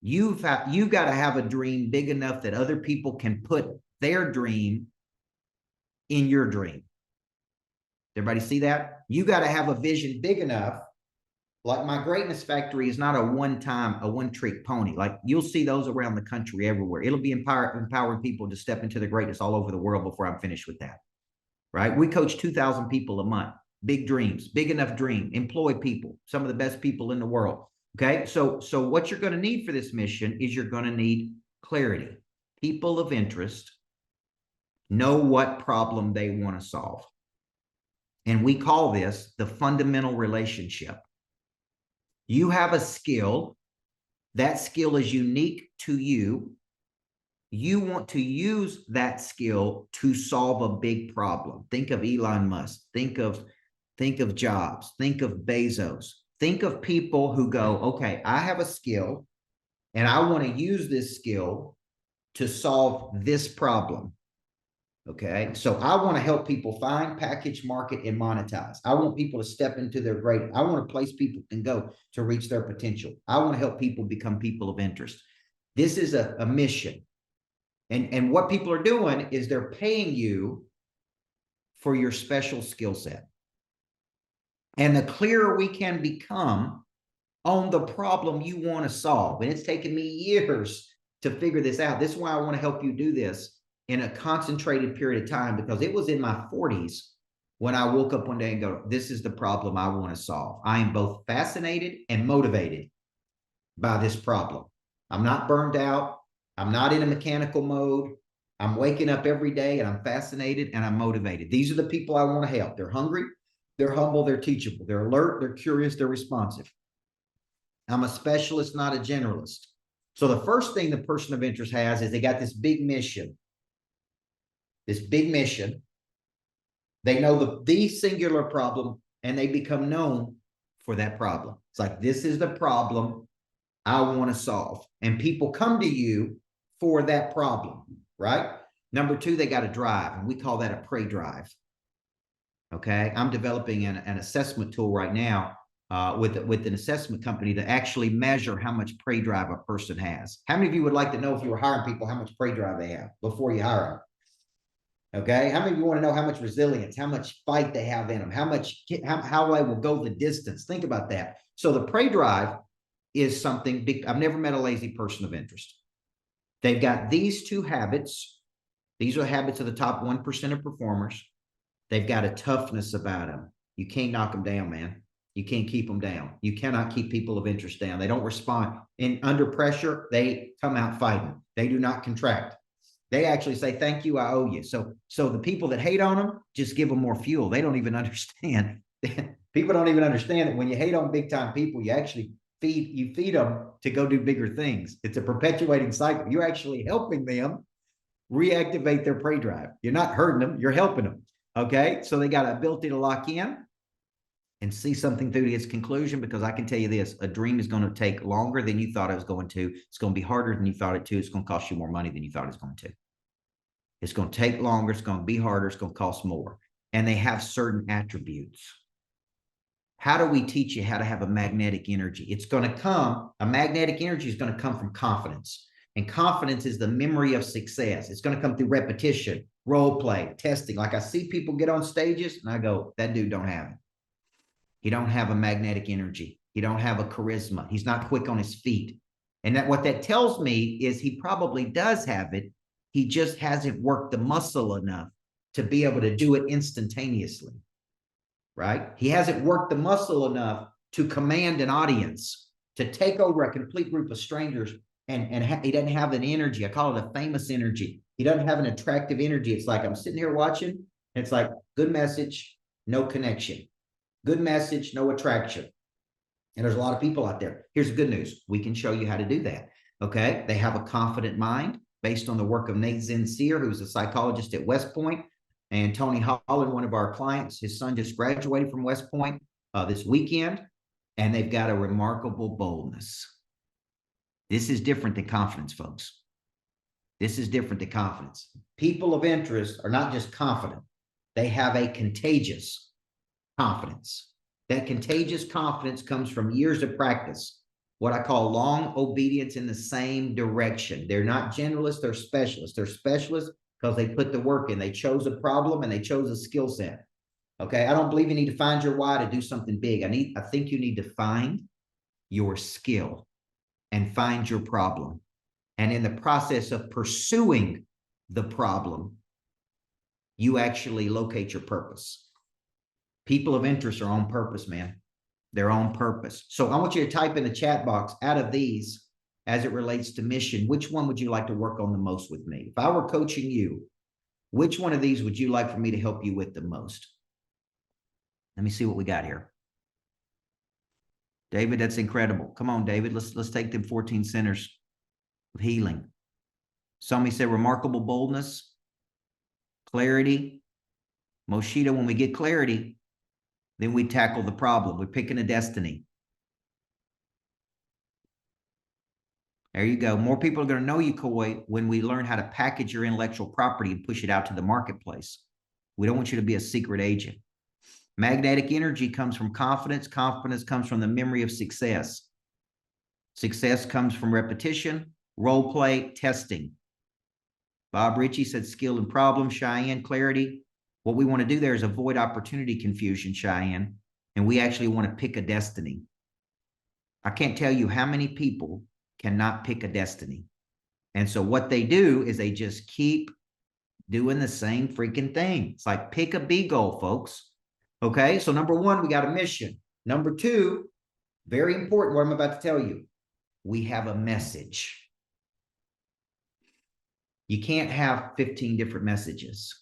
You've got to have a dream big enough that other people can put their dream in your dream. Everybody see that? You got to have a vision big enough. Like my Greatness Factory is not a one-trick pony. Like you'll see those around the country everywhere. It'll be empowering people to step into their greatness all over the world before I'm finished with that. Right? We coach 2,000 people a month. big dreams, big enough dream, employ people, some of the best people in the world. Okay. So what you're going to need for this mission is you're going to need clarity. People of interest know what problem they want to solve. And we call this the fundamental relationship. You have a skill. That skill is unique to you. You want to use that skill to solve a big problem. Think of Elon Musk. Think of Jobs. Think of Bezos. Think of people who go, okay, I have a skill and I want to use this skill to solve this problem. Okay. So I want to help people find, package, market, and monetize. I want people to step into their great. I want a place people can go to reach their potential. I want to help people become people of interest. This is a mission. And what people are doing is they're paying you for your special skill set. And the clearer we can become on the problem you want to solve, and it's taken me years to figure this out. This is why I want to help you do this in a concentrated period of time, because it was in my 40s when I woke up one day and go, this is the problem I want to solve. I am both fascinated and motivated by this problem. I'm not burned out. I'm not in a mechanical mode. I'm waking up every day and I'm fascinated and I'm motivated. These are the people I want to help. They're hungry, they're humble, they're teachable, they're alert, they're curious, they're responsive. I'm a specialist, not a generalist. So the first thing the person of interest has is they got this big mission. This big mission. They know the singular problem and they become known for that problem. It's like, this is the problem I want to solve. And people come to you for that problem, right? Number two, they got a drive, and we call that a prey drive. Okay. I'm developing an assessment tool right now with an assessment company to actually measure how much prey drive a person has. How many of you would like to know, if you were hiring people, how much prey drive they have before you hire them? Okay. How many of you want to know how much resilience, how much fight they have in them, how they will go the distance? Think about that. So the prey drive is something big. I've never met a lazy person of interest. They've got these two habits. These are the habits of the top 1% of performers. They've got a toughness about them. You can't knock them down, man. You can't keep them down. You cannot keep people of interest down. They don't respond. And under pressure, they come out fighting. They do not contract. They actually say, thank you, I owe you. So the people that hate on them, just give them more fuel. They don't even understand. People don't even understand that when you hate on big time people, you actually feed them to go do bigger things. It's a perpetuating cycle. You're actually helping them reactivate their prey drive. You're not hurting them, you're helping them. Okay. So they got an ability to lock in and see something through to its conclusion, because I can tell you this, a dream is going to take longer than you thought it was going to. It's going to be harder than you thought it to. It's going to cost you more money than you thought it was going to. It's going to take longer. It's going to be harder. It's going to cost more. And they have certain attributes. How do we teach you how to have a magnetic energy? It's going to come, a magnetic energy is going to come from confidence. And confidence is the memory of success. It's going to come through repetition, role play, testing. Like I see people get on stages and I go, that dude don't have it. He don't have a magnetic energy. He don't have a charisma. He's not quick on his feet. And what that tells me is he probably does have it. He just hasn't worked the muscle enough to be able to do it instantaneously. Right? He hasn't worked the muscle enough to command an audience, to take over a complete group of strangers, and he doesn't have an energy. I call it a famous energy. He doesn't have an attractive energy. It's like, I'm sitting here watching, and it's like, good message, no connection. Good message, no attraction. And there's a lot of people out there. Here's the good news. We can show you how to do that. Okay? They have a confident mind based on the work of Nate Zinsier, who's a psychologist at West Point. And Tony Holland, one of our clients, his son just graduated from West Point this weekend, and they've got a remarkable boldness. This is different than confidence, folks. This is different than confidence. People of interest are not just confident. They have a contagious confidence. That contagious confidence comes from years of practice, what I call long obedience in the same direction. They're not generalists, they're specialists. They're specialists because they put the work in. They chose a problem and they chose a skill set. Okay. I don't believe you need to find your why to do something big. I think you need to find your skill and find your problem. And in the process of pursuing the problem, you actually locate your purpose. People of interest are on purpose, man. They're on purpose. So I want you to type in the chat box, out of these, as it relates to mission, which one would you like to work on the most with me? If I were coaching you, which one of these would you like for me to help you with the most? Let me see what we got here. David, that's incredible. Come on, David. Let's take them 14 centers of healing. Somebody said remarkable boldness, clarity. Moshita, when we get clarity, then we tackle the problem. We're picking a destiny. There you go. More people are going to know you, Coy, when we learn how to package your intellectual property and push it out to the marketplace. We don't want you to be a secret agent. Magnetic energy comes from confidence. Confidence comes from the memory of success. Success comes from repetition, role play, testing. Bob Ritchie said skill and problem. Cheyenne, clarity. What we want to do there is avoid opportunity confusion, Cheyenne, and we actually want to pick a destiny. I can't tell you how many people cannot pick a destiny. And so what they do is they just keep doing the same freaking thing. It's like pick a B goal, folks. Okay, so number one, we got a mission. Number two, very important, what I'm about to tell you, we have a message. You can't have 15 different messages.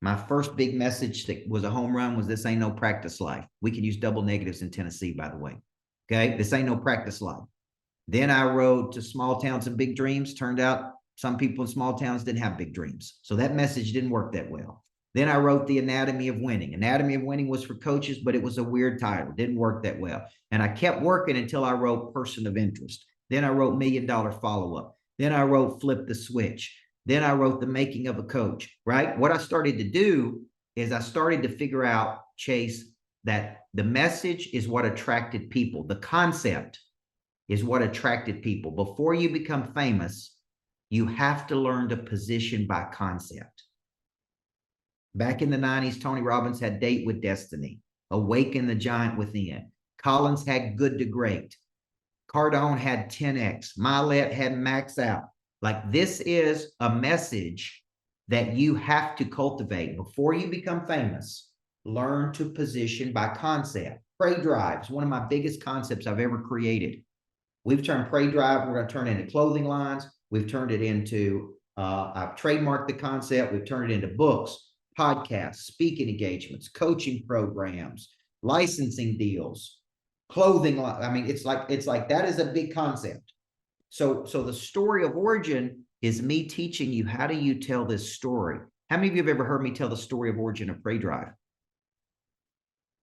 My first big message that was a home run was this ain't no practice life. We can use double negatives in Tennessee, by the way. Okay, this ain't no practice life. Then I rode to small towns and big dreams. Turned out some people in small towns didn't have big dreams. So that message didn't work that well. Then I wrote The Anatomy of Winning. Anatomy of Winning was for coaches, but it was a weird title. Didn't work that well. And I kept working until I wrote Person of Interest. Then I wrote $1 Million Follow-Up. Then I wrote Flip the Switch. Then I wrote The Making of a Coach, right? What I started to do is I started to figure out, Chase, that the message is what attracted people. The concept is what attracted people. Before you become famous, you have to learn to position by concept. Back in the 90s, Tony Robbins had Date with Destiny, Awaken the Giant Within. Collins had Good to Great. Cardone had 10X. Milet had Max Out. Like, this is a message that you have to cultivate. Before you become famous, learn to position by concept. Prey Drive is one of my biggest concepts I've ever created. We've turned Prey Drive, we're going to turn it into clothing lines. We've turned it into, I've trademarked the concept. We've turned it into books, podcasts, speaking engagements, coaching programs, licensing deals, clothing. I mean, it's like that is a big concept. So the story of origin is me teaching you, how do you tell this story? How many of you have ever heard me tell the story of origin of Prey Drive?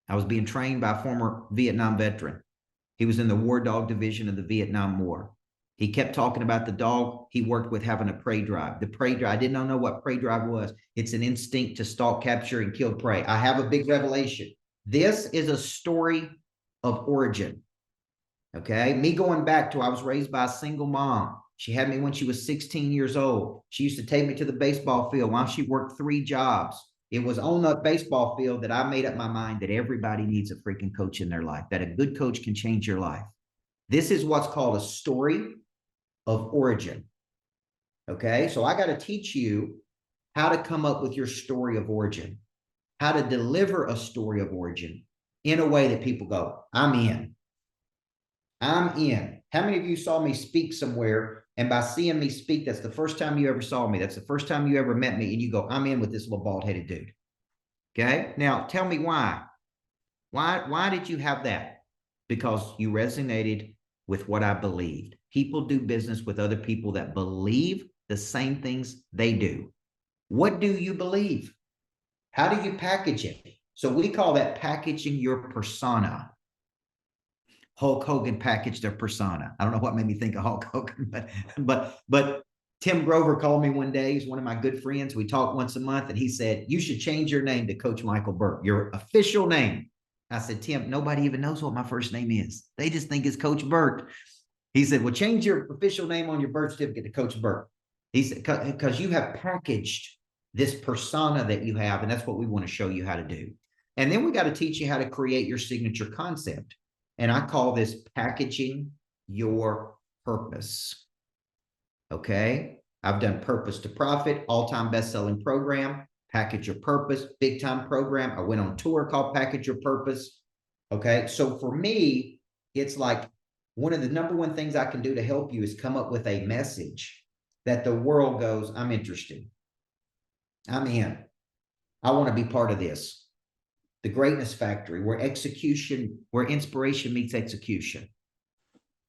I was being trained by a former Vietnam veteran. He was in the War Dog Division of the Vietnam War. He kept talking about the dog he worked with having a prey drive. The prey drive, I did not know what prey drive was. It's an instinct to stalk, capture, and kill prey. I have a big revelation. This is a story of origin. Okay, me going back to, I was raised by a single mom. She had me when she was 16 years old. She used to take me to the baseball field while she worked 3 jobs. It was on the baseball field that I made up my mind that everybody needs a freaking coach in their life, that a good coach can change your life. This is what's called a story of origin. Okay, so I got to teach you how to come up with your story of origin, how to deliver a story of origin in a way that people go, I'm in. I'm in. How many of you saw me speak somewhere, and by seeing me speak, that's the first time you ever saw me. That's the first time you ever met me, and you go, I'm in with this little bald-headed dude. Okay? Now, tell me why. Why did you have that? Because you resonated with what I believed. People do business with other people that believe the same things they do. What do you believe? How do you package it? So we call that packaging your persona. Hulk Hogan packaged their persona. I don't know what made me think of Hulk Hogan, but Tim Grover called me one day. He's one of my good friends. We talk once a month, and he said, you should change your name to Coach Michael Burt, your official name. I said, Tim, nobody even knows what my first name is. They just think it's Coach Burt. He said, well, change your official name on your birth certificate to Coach Burt. He said, because you have packaged this persona that you have, and that's what we want to show you how to do. And then we got to teach you how to create your signature concept. And I call this packaging your purpose. Okay. I've done Purpose to Profit, all-time best-selling program. Package Your Purpose, big time program. I went on tour called Package Your Purpose. Okay. So for me, it's like one of the number one things I can do to help you is come up with a message that the world goes, I'm interested. I'm in. I want to be part of this. The Greatness Factory, where inspiration meets execution.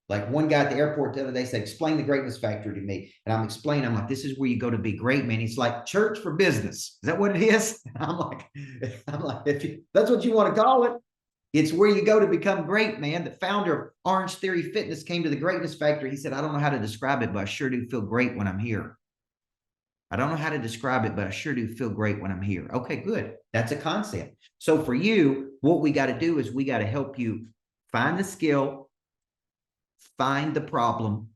Like one guy at the airport the other day said, explain the Greatness Factory to me. And I'm explaining, I'm like, this is where you go to be great, man. He's like, church for business. Is that what it is? I'm like, if that's what you want to call it. It's where you go to become great, man. The founder of Orange Theory Fitness came to the Greatness Factory. He said, I don't know how to describe it, but I sure do feel great when I'm here. I don't know how to describe it, but I sure do feel great when I'm here. Okay, good. That's a concept. So for you, what we got to do is we got to help you find the skill, find the problem,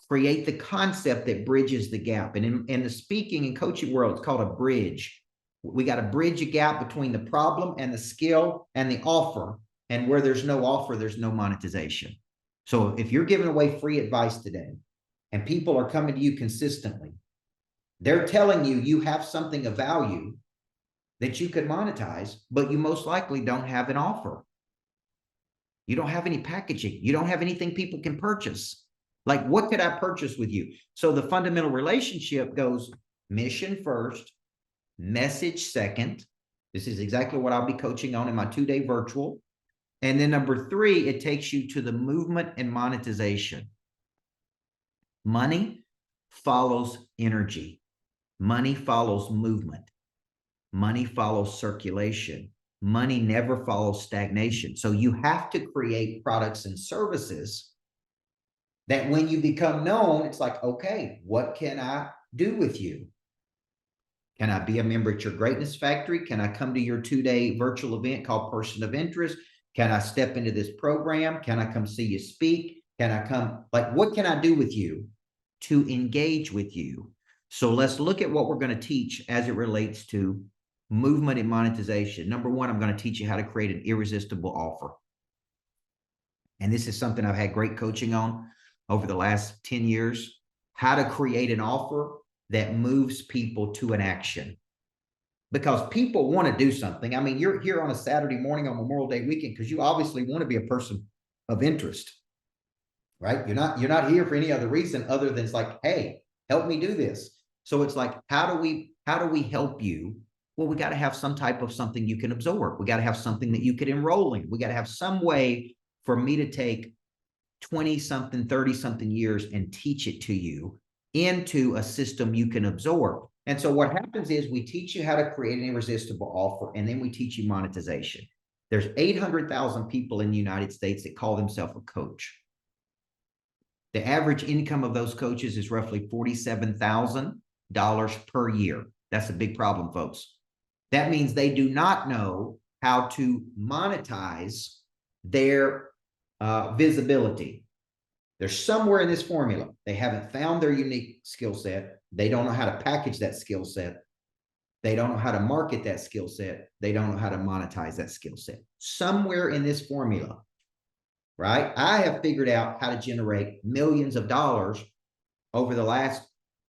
create the concept that bridges the gap. And in the speaking and coaching world, it's called a bridge. We got to bridge a gap between the problem and the skill and the offer. And where there's no offer, there's no monetization. So if you're giving away free advice today and people are coming to you consistently, they're telling you you have something of value that you could monetize, but you most likely don't have an offer. You don't have any packaging. You don't have anything people can purchase. Like, what could I purchase with you? So the fundamental relationship goes mission first, message second. This is exactly what I'll be coaching on in my 2-day virtual. And then number 3, it takes you to the movement and monetization. Money follows energy. Money follows movement. Money follows circulation. Money never follows stagnation. So you have to create products and services that when you become known, it's like, okay, what can I do with you? Can I be a member at your Greatness Factory? Can I come to your 2-day virtual event called Person of Interest? Can I step into this program? Can I come see you speak? Can I come? Like, what can I do with you to engage with you? So let's look at what we're going to teach as it relates to movement and monetization. Number 1, I'm going to teach you how to create an irresistible offer. And this is something I've had great coaching on over the last 10 years, how to create an offer that moves people to an action. Because people want to do something. I mean, you're here on a Saturday morning on Memorial Day weekend because you obviously want to be a person of interest, right? You're not here for any other reason other than it's like, hey, help me do this. So it's like, how do we help you? Well, we got to have some type of something you can absorb. We got to have something that you could enroll in. We got to have some way for me to take 20-something, 30-something years and teach it to you into a system you can absorb. And so what happens is we teach you how to create an irresistible offer, and then we teach you monetization. There's 800,000 people in the United States that call themselves a coach. The average income of those coaches is roughly $47,000 per year. That's a big problem, folks. That means they do not know how to monetize their visibility. They're somewhere in this formula. They haven't found their unique skill set. They don't know how to package that skill set. They don't know how to market that skill set. They don't know how to monetize that skill set. Somewhere in this formula, right? I have figured out how to generate millions of dollars over the last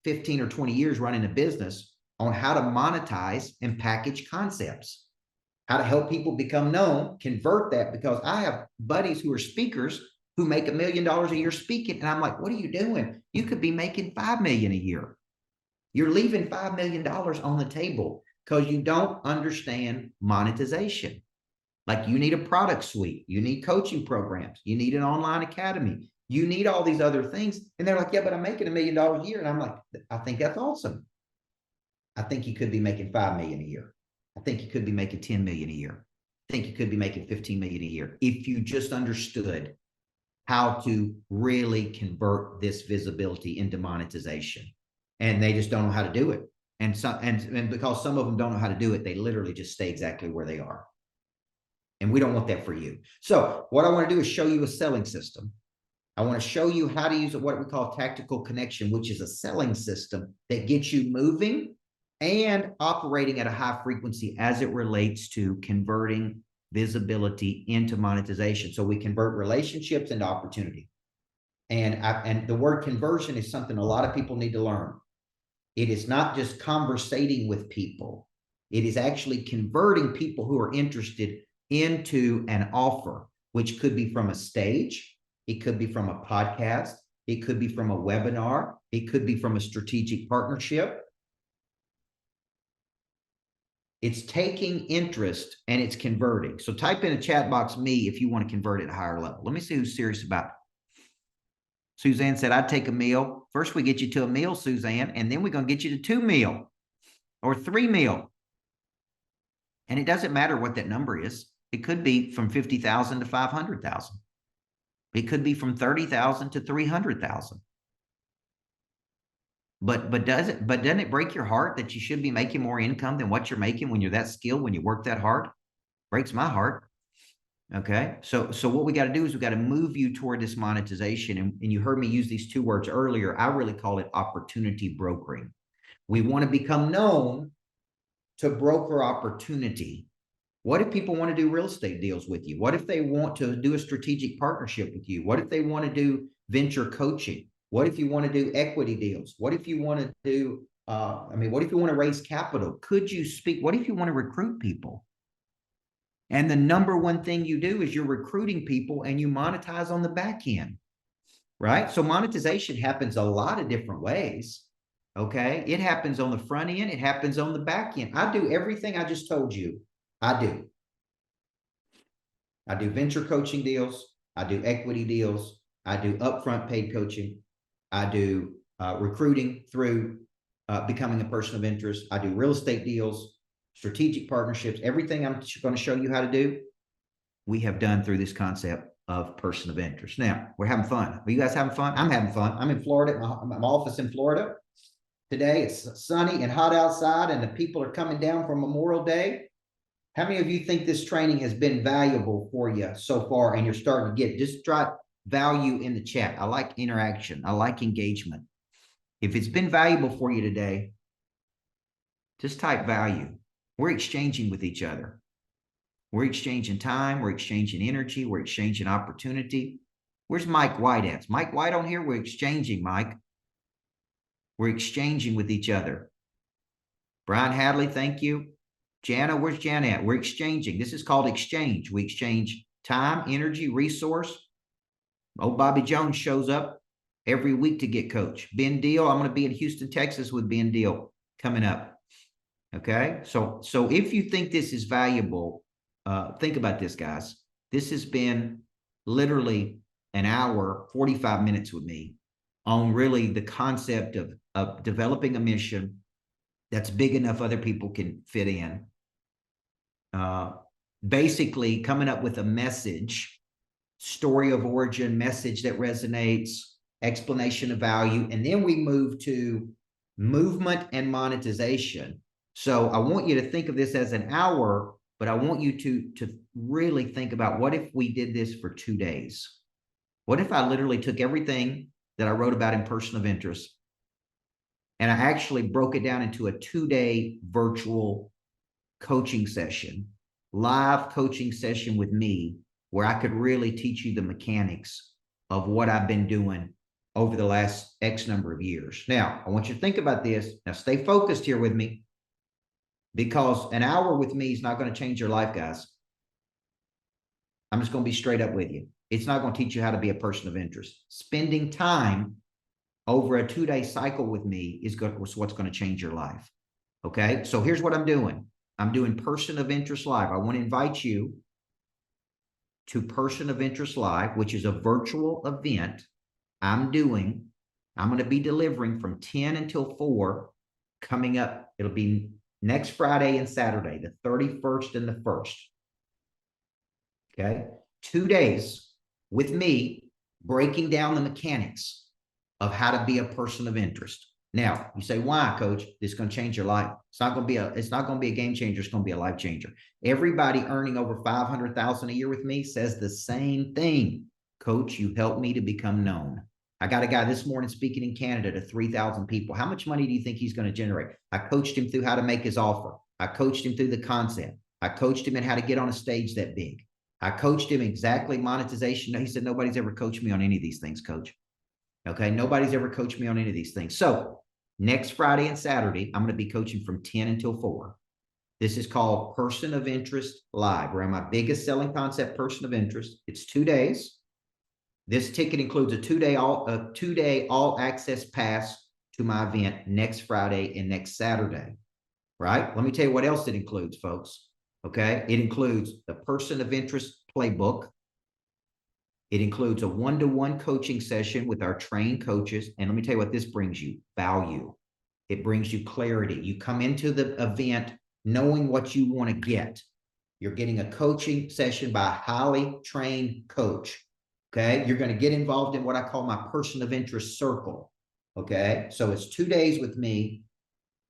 15 or 20 years running a business on how to monetize and package concepts, how to help people become known, convert that, because I have buddies who are speakers who make $1 million a year speaking. And I'm like, what are you doing? You could be making $5 million a year. You're leaving $5 million on the table because you don't understand monetization. Like, you need a product suite. You need coaching programs. You need an online academy. You need all these other things. And they're like, yeah, but I'm making $1 million a year. And I'm like, I think that's awesome. I think you could be making $5 million a year. I think you could be making $10 million a year. I think you could be making $15 million a year if you just understood how to really convert this visibility into monetization. And they just don't know how to do it. And because some of them don't know how to do it, they literally just stay exactly where they are. And we don't want that for you. So what I want to do is show you a selling system. I want to show you how to use what we call tactical connection, which is a selling system that gets you moving and operating at a high frequency as it relates to converting visibility into monetization. So we convert relationships into opportunity. And the word conversion is something a lot of people need to learn. It is not just conversating with people. It is actually converting people who are interested into an offer, which could be from a stage. It could be from a podcast. It could be from a webinar. It could be from a strategic partnership. It's taking interest and it's converting. So type in a chat box, me, if you want to convert at a higher level. Let me see who's serious about it. Suzanne said, I'd take a meal. First, we get you to a meal, Suzanne, and then we're going to get you to 2 meal or 3 meal. And it doesn't matter what that number is. It could be from 50,000 to 500,000. It could be from 30,000 to 300,000. But doesn't it break your heart that you should be making more income than what you're making when you're that skilled, when you work that hard? Breaks my heart. Okay. So what we got to do is we got to move you toward this monetization. And you heard me use these 2 words earlier. I really call it opportunity brokering. We want to become known to broker opportunity. What if people want to do real estate deals with you? What if they want to do a strategic partnership with you? What if they want to do venture coaching? What if you want to do equity deals? What if you want to do, what if you want to raise capital? Could you speak? What if you want to recruit people? And the number one thing you do is you're recruiting people and you monetize on the back end, right? So monetization happens a lot of different ways. Okay. It happens on the front end. It happens on the back end. I do everything I just told you. I do venture coaching deals. I do equity deals. I do upfront paid coaching. I do recruiting through becoming a person of interest. I do real estate deals, strategic partnerships. Everything I'm going to show you how to do, we have done through this concept of person of interest. Now, we're having fun. Are you guys having fun? I'm having fun. I'm in Florida, my office in Florida. Today, it's sunny and hot outside, and the people are coming down for Memorial Day. How many of you think this training has been valuable for you so far and you're starting to get, just drop value in the chat. I like interaction. I like engagement. If it's been valuable for you today, just type value. We're exchanging with each other. We're exchanging time. We're exchanging energy. We're exchanging opportunity. Where's Mike White at? Is Mike White on here? We're exchanging, Mike. We're exchanging with each other. Brian Hadley, thank you. Jana, where's Jana at? We're exchanging. This is called exchange. We exchange time, energy, resource. Old Bobby Jones shows up every week to get coached. Ben Deal, I'm going to be in Houston, Texas with Ben Deal coming up. Okay, so if you think this is valuable, think about this, guys. This has been literally an hour, 45 minutes with me on really the concept of developing a mission that's big enough other people can fit in. Basically coming up with a message, story of origin, message that resonates, explanation of value, and then we move to movement and monetization. So I want you to think of this as an hour, but I want you to really think about, what if we did this for 2 days? What if I literally took everything that I wrote about in person of interest and I actually broke it down into a 2-day virtual coaching session, live coaching session with me, where I could really teach you the mechanics of what I've been doing over the last X number of years. Now, I want you to think about this. Now, stay focused here with me, because an hour with me is not going to change your life, guys. I'm just going to be straight up with you. It's not going to teach you how to be a person of interest. Spending time over a 2-day cycle with me is what's going to change your life. Okay, so here's what I'm doing. I'm doing Person of Interest Live. I want to invite you to Person of Interest Live, which is a virtual event I'm going to be delivering from 10 until 4 coming up. It'll be next Friday and Saturday, the 31st and the 1st. Okay, 2 days with me breaking down the mechanics of how to be a person of interest. Now, you say, why, coach? This is going to change your life. It's not going to be a game changer. It's going to be a life changer. Everybody earning over $500,000 a year with me says the same thing. Coach, you helped me to become known. I got a guy this morning speaking in Canada to 3,000 people. How much money do you think he's going to generate? I coached him through how to make his offer. I coached him through the concept. I coached him in how to get on a stage that big. I coached him exactly monetization. He said, nobody's ever coached me on any of these things, coach. Okay, nobody's ever coached me on any of these things. So next Friday and Saturday, I'm going to be coaching from 10 until 4. This is called Person of Interest Live. We're on my biggest selling concept, Person of Interest. It's 2 days. This ticket includes a two-day all access pass to my event next Friday and next Saturday, right? Let me tell you what else it includes, folks. Okay. It includes the Person of Interest playbook. It includes a one-to-one coaching session with our trained coaches. And let me tell you what this brings you: value. It brings you clarity. You come into the event knowing what you want to get. You're getting a coaching session by a highly trained coach. Okay. You're going to get involved in what I call my person of interest circle. Okay. So it's 2 days with me.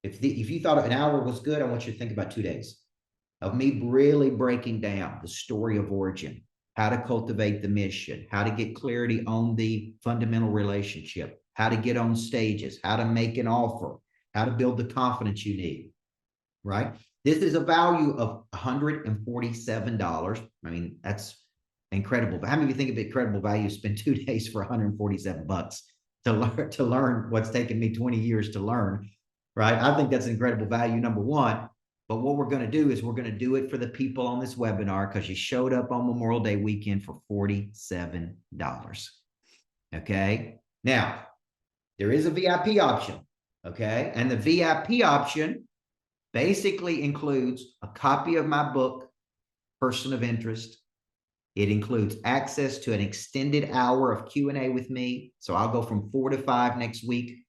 If you thought an hour was good, I want you to think about 2 days of me really breaking down the story of origin, how to cultivate the mission, how to get clarity on the fundamental relationship, how to get on stages, how to make an offer, how to build the confidence you need, right? This is a value of $147. I mean, that's incredible. But how many of you think of incredible value? Spend 2 days for $147 to learn what's taken me 20 years to learn, right? I think that's incredible value, number one. But what we're going to do is we're going to do it for the people on this webinar because you showed up on Memorial Day weekend for $47. Okay. Now, there is a VIP option. Okay. And the VIP option basically includes a copy of my book, Person of Interest. It includes access to an extended hour of Q&A with me. So I'll go from 4 to 5 next week.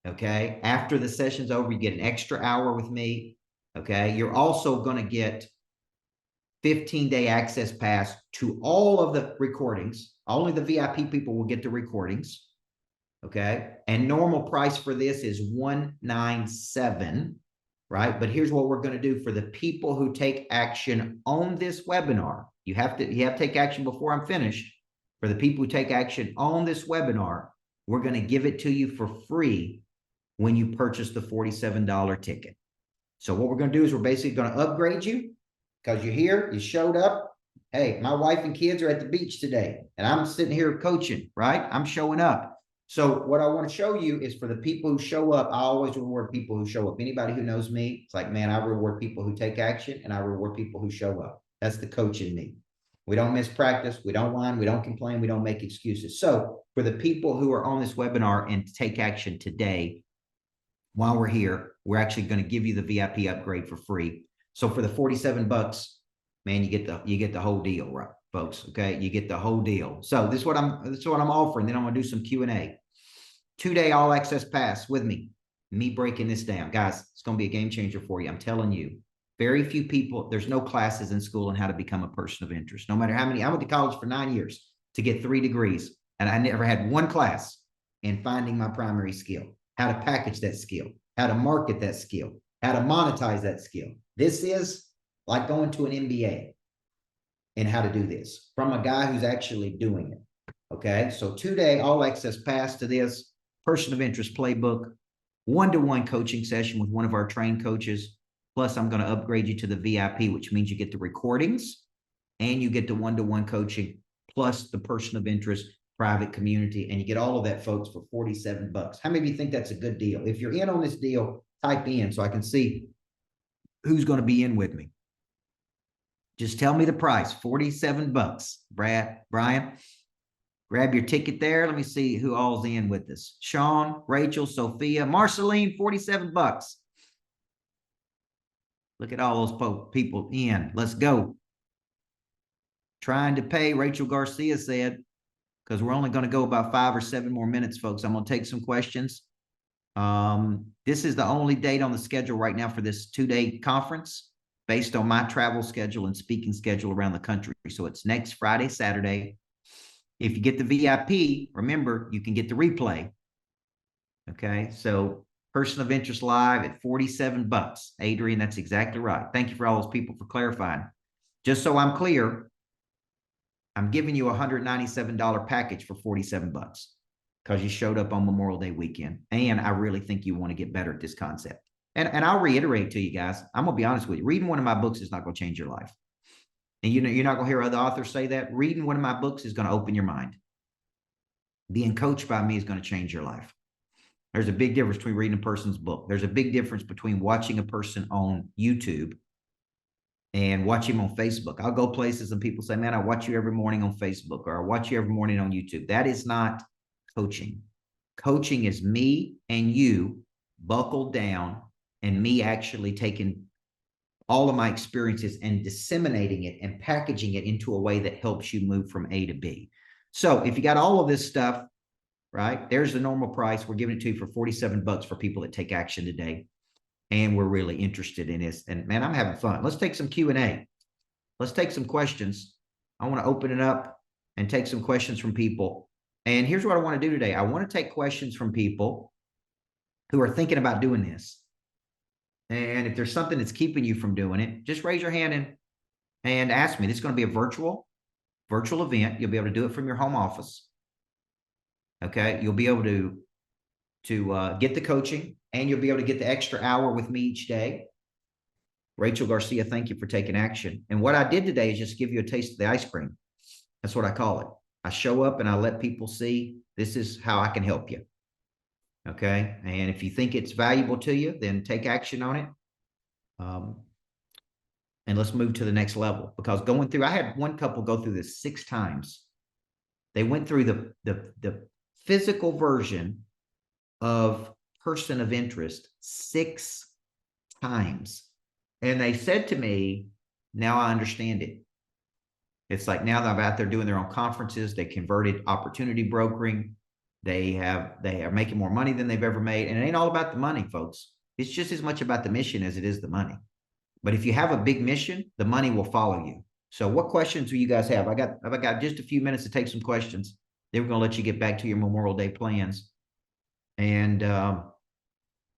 Okay. After the session's over, you get an extra hour with me. Okay. You're also going to get 15-day access pass to all of the recordings. Only the VIP people will get the recordings. Okay. And normal price for this is $197. Right? But here's what we're going to do for the people who take action on this webinar. You have to take action before I'm finished. For the people who take action on this webinar, we're going to give it to you for free when you purchase the $47 ticket. So what we're going to do is we're basically going to upgrade you because you're here, you showed up. Hey, my wife and kids are at the beach today and I'm sitting here coaching, right? I'm showing up. So what I want to show you is for the people who show up, I always reward people who show up. Anybody who knows me, it's like, man, I reward people who take action and I reward people who show up. That's the coach in me. We don't miss practice. We don't whine. We don't complain. We don't make excuses. So for the people who are on this webinar and take action today, while we're here, we're actually going to give you the VIP upgrade for free. So for the $47, man, you get the whole deal, right, folks? Okay, you get the whole deal. So this is what I'm offering. Then I'm gonna do some Q&A. 2-day all access pass with me breaking this down, guys. It's gonna be a game changer for you. I'm telling you. Very few people. There's no classes in school on how to become a person of interest. No matter how many. I went to college for 9 years to get 3 degrees, and I never had one class in finding my primary skill. How to package that skill, how to market that skill, how to monetize that skill. This is like going to an MBA and how to do this from a guy who's actually doing it. Okay. So 2-day all access pass to this person of interest playbook, one-to-one coaching session with one of our trained coaches. Plus I'm going to upgrade you to the VIP, which means you get the recordings and you get the one-to-one coaching plus the person of interest private community, and you get all of that, folks, for $47. How many of you think that's a good deal? If you're in on this deal, type in so I can see who's going to be in with me. Just tell me the price, $47. Brian, grab your ticket there. Let me see who all's in with us. Sean, Rachel, Sophia, Marceline, $47. Look at all those people in. Let's go. Trying to pay, Rachel Garcia said, because we're only going to go about 5 or 7 more minutes, folks. I'm going to take some questions. This is the only date on the schedule right now for this 2-day conference based on my travel schedule and speaking schedule around the country. So it's next Friday, Saturday. If you get the VIP, remember, you can get the replay. Okay. So person of interest live at $47. Adrian, that's exactly right. Thank you for all those people for clarifying. Just so I'm clear, I'm giving you a $197 package for $47 because you showed up on Memorial Day weekend. And I really think you want to get better at this concept. And I'll reiterate to you guys, I'm going to be honest with you. Reading one of my books is not going to change your life. And you know, you're not going to hear other authors say that. Reading one of my books is going to open your mind. Being coached by me is going to change your life. There's a big difference between reading a person's book. There's a big difference between watching a person on YouTube and watch him on Facebook. I'll go places and people say, man, I watch you every morning on Facebook, or I watch you every morning on YouTube. That is not coaching. Coaching is me and you buckled down and me actually taking all of my experiences and disseminating it and packaging it into a way that helps you move from A to B. So if you got all of this stuff, right, there's the normal price. We're giving it to you for $47 for people that take action today. And we're really interested in this. And man, I'm having fun. Let's take some Q&A. Let's take some questions. I want to open it up and take some questions from people. And here's what I want to do today. I want to take questions from people who are thinking about doing this. And if there's something that's keeping you from doing it, just raise your hand and ask me. This is going to be a virtual event. You'll be able to do it from your home office. Okay. You'll be able to get the coaching, and you'll be able to get the extra hour with me each day. Rachel Garcia, thank you for taking action. And what I did today is just give you a taste of the ice cream. That's what I call it. I show up and I let people see this is how I can help you. Okay. And if you think it's valuable to you, then take action on it. And let's move to the next level, because going through, I had one couple go through this 6 times. They went through the physical version of person of interest 6 times. And they said to me, now I understand it. It's like now that I'm out there doing their own conferences, they converted opportunity brokering. They are making more money than they've ever made. And it ain't all about the money, folks. It's just as much about the mission as it is the money. But if you have a big mission, the money will follow you. So what questions do you guys have? I've got just a few minutes to take some questions. Then we're going to let you get back to your Memorial Day plans. And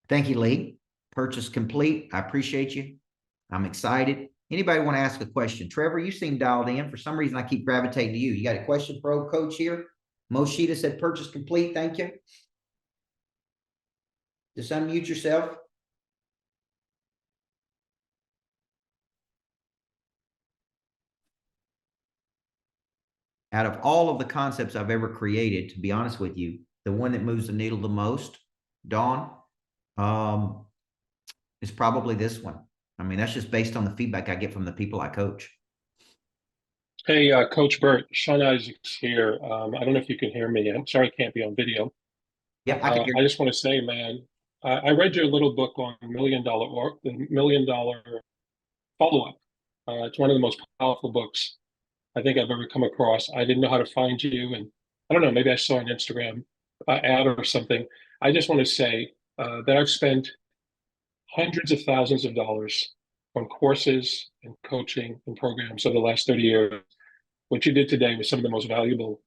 thank you, Lee. Purchase complete. I appreciate you. I'm excited. Anybody want to ask a question? Trevor, you seem dialed in. For some reason, I keep gravitating to you. You got a question for old coach here? Moshita said purchase complete. Thank you. Just unmute yourself. Out of all of the concepts I've ever created, to be honest with you, the one that moves the needle the most, Dawn, is probably this one. I mean, that's just based on the feedback I get from the people I coach. Hey, Coach Burt, Sean Isaacs here. I don't know if you can hear me. I'm sorry I can't be on video. Yeah, I can hear I you. just want to say, man, I read your little book on the Million Dollar Follow-Up. It's one of the most powerful books I think I've ever come across. I didn't know how to find you, and I don't know, maybe I saw an Instagram ad or something. I just want to say that I've spent hundreds of thousands of dollars on courses and coaching and programs over the last 30 years. What you did today was some of the most valuable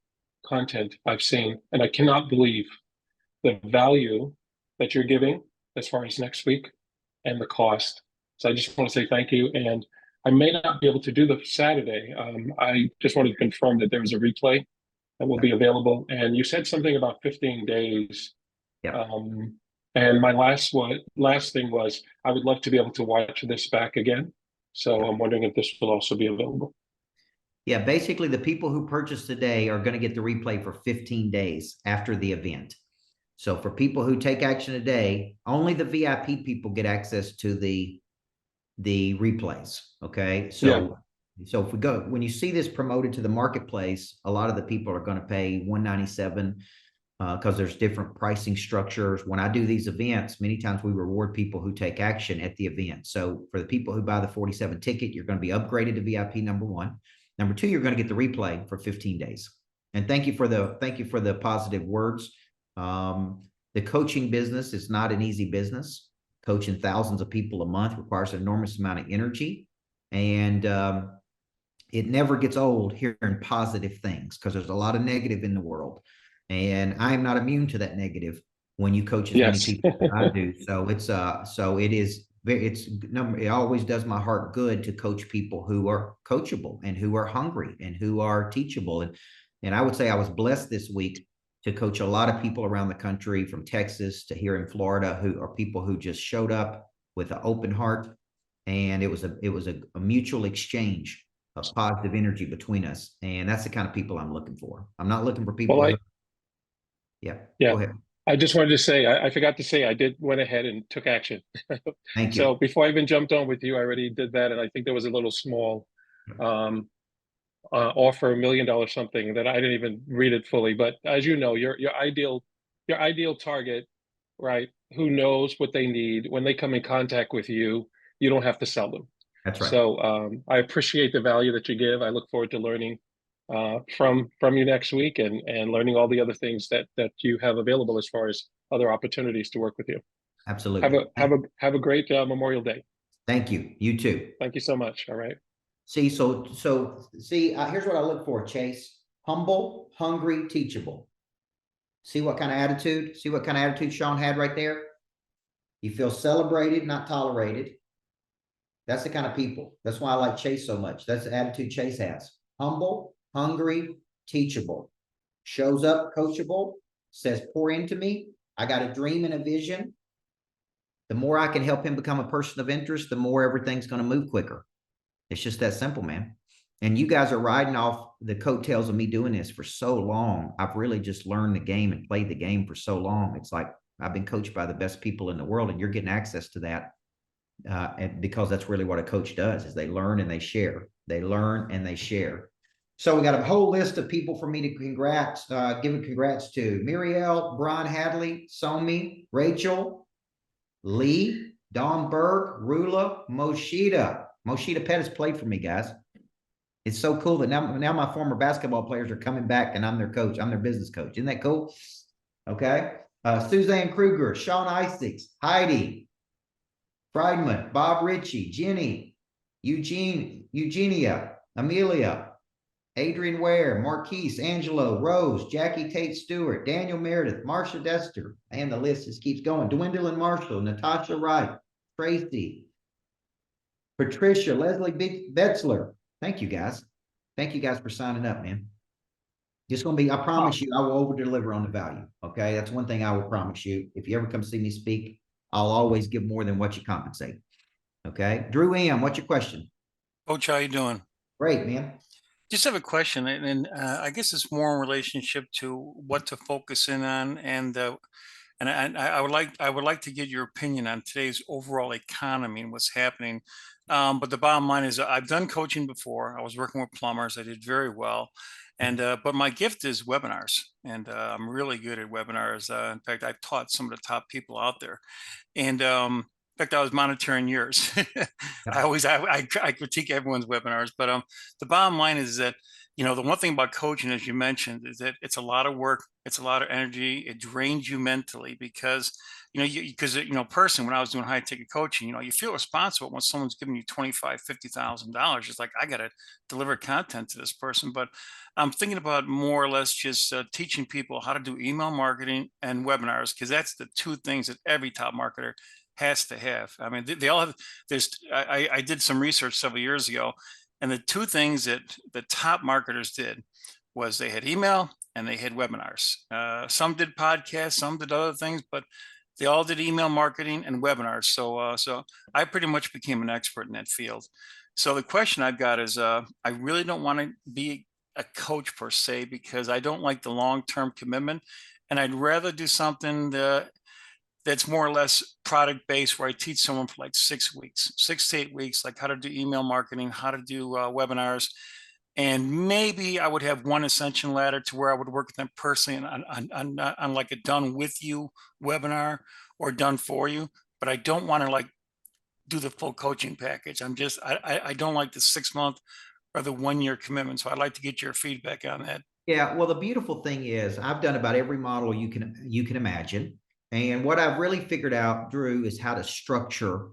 content I've seen. And I cannot believe the value that you're giving as far as next week and the cost. So I just want to say thank you. And I may not be able to do the Saturday. I just wanted to confirm that there was a replay that will be available. And you said something about 15 days. Yeah. And my last thing was I would love to be able to watch this back again. So I'm wondering if this will also be available. Yeah, basically the people who purchase today are going to get the replay for 15 days after the event. So for people who take action today, only the VIP people get access to the replays. Okay. So if we go, when you see this promoted to the marketplace, a lot of the people are going to pay $197 because there's different pricing structures. When I do these events, many times we reward people who take action at the event. So for the people who buy the 47 ticket, you're going to be upgraded to VIP number 1. Number 2, you're going to get the replay for 15 days. And thank you for the positive words. The coaching business is not an easy business. Coaching thousands of people a month requires an enormous amount of energy. And it never gets old hearing positive things, because there's a lot of negative in the world. And I am not immune to that negative when you coach as many people as I do. So it always does my heart good to coach people who are coachable and who are hungry and who are teachable. And I would say I was blessed this week to coach a lot of people around the country, from Texas to here in Florida, who are people who just showed up with an open heart. And it was a mutual exchange of positive energy between us. And that's the kind of people I'm looking for. I'm not looking for people. Well, Yeah. yeah. Go ahead. I just wanted to say, I forgot to say, I did went ahead and took action. Thank you. So before I even jumped on with you, I already did that. And I think there was a little small um, offer, $1 million something that I didn't even read it fully. But as you know, your ideal target, right? Who knows what they need when they come in contact with you, you don't have to sell them. That's right. So I appreciate the value that you give. I look forward to learning from you next week and learning all the other things that you have available as far as other opportunities to work with you. Absolutely. Have a great Memorial Day. Thank you. You too. Thank you so much. All right. See, here's what I look for, Chase. Humble, hungry, teachable. See what kind of attitude? See what kind of attitude Sean had right there? You feel celebrated, not tolerated. That's the kind of people. That's why I like Chase so much. That's the attitude Chase has. Humble, hungry, teachable. Shows up, coachable, says, pour into me. I got a dream and a vision. The more I can help him become a person of interest, the more everything's going to move quicker. It's just that simple, man. And you guys are riding off the coattails of me doing this for so long. I've really just learned the game and played the game for so long. It's like I've been coached by the best people in the world, and you're getting access to that. And because that's really what a coach does, is they learn and they share. They learn and they share. So we got a whole list of people for me to give congrats to: Muriel, Brian Hadley, Somi, Rachel, Lee, Don Burke, Rula, Moshida. Moshida Pettis played for me, guys. It's so cool that now my former basketball players are coming back and I'm their coach. I'm their business coach. Isn't that cool? Okay. Suzanne Kruger, Sean Isaacs, Heidi, Friedman, Bob Ritchie, Jenny, Eugenia, Amelia, Adrian Ware, Marquise, Angelo, Rose, Jackie Tate Stewart, Daniel Meredith, Marsha Dester, and the list just keeps going. Dwindlen Marshall, Natasha Wright, Tracy, Patricia, Leslie Betzler. Thank you, guys. Thank you guys for signing up, man. Just going to be, I promise you, I will over deliver on the value. Okay. That's one thing I will promise you. If you ever come see me speak, I'll always give more than what you compensate. Okay. Drew M., what's your question? Coach, how you doing? Great, man. Just have a question, and I guess it's more in relationship to what to focus in on, and I would like to get your opinion on today's overall economy and what's happening. But the bottom line is, I've done coaching before. I was working with plumbers. I did very well, and but my gift is webinars, and I'm really good at webinars. In fact, I've taught some of the top people out there. And in fact, I was monitoring yours. I critique everyone's webinars, but the bottom line is that, you know, the one thing about coaching, as you mentioned, is that it's a lot of work, it's a lot of energy, it drains you mentally because person, when I was doing high ticket coaching, you know, you feel responsible when someone's giving you $25,000, $50,000. It's like, I got to deliver content to this person. But I'm thinking about more or less just teaching people how to do email marketing and webinars, because that's the two things that every top marketer has to have. I mean, they all have. I did some research several years ago, and the two things that the top marketers did was they had email and they had webinars. Some did podcasts, some did other things, but they all did email marketing and webinars. So I pretty much became an expert in that field. So the question I've got is, I really don't want to be a coach per se, because I don't like the long-term commitment, and I'd rather do something that's more or less product based, where I teach someone for like 6 weeks, 6 to 8 weeks, like how to do email marketing, how to do webinars. And maybe I would have one ascension ladder to where I would work with them personally on like a done with you webinar or done for you. But I don't want to like do the full coaching package. I don't like the 6 month or the 1 year commitment. So I'd like to get your feedback on that. Yeah, well, the beautiful thing is I've done about every model you can imagine. And what I've really figured out, Drew, is how to structure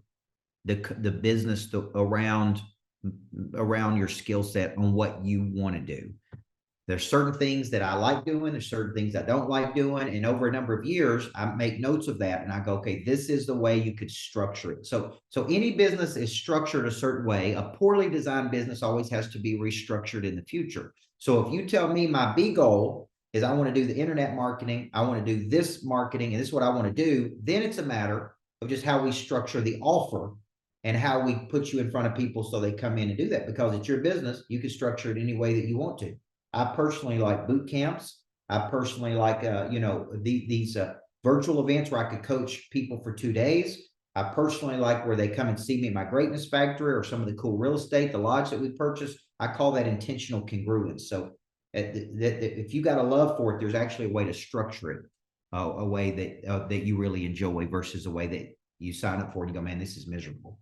the business around your skill set on what you want to do. There's certain things that I like doing. There's certain things I don't like doing. And over a number of years, I make notes of that and I go, okay, this is the way you could structure it. So any business is structured a certain way. A poorly designed business always has to be restructured in the future. So if you tell me my B goal is I want to do the internet marketing, I want to do this marketing, and this is what I want to do, then it's a matter of just how we structure the offer and how we put you in front of people so they come in and do that. Because it's your business, you can structure it any way that you want to. I personally like boot camps. I personally like, these virtual events where I could coach people for 2 days. I personally like where they come and see me at my greatness factory or some of the cool real estate, the lodge that we purchased. I call that intentional congruence. So if you got a love for it, there's actually a way to structure it, a way that you really enjoy versus a way that you sign up for and you go, man, this is miserable.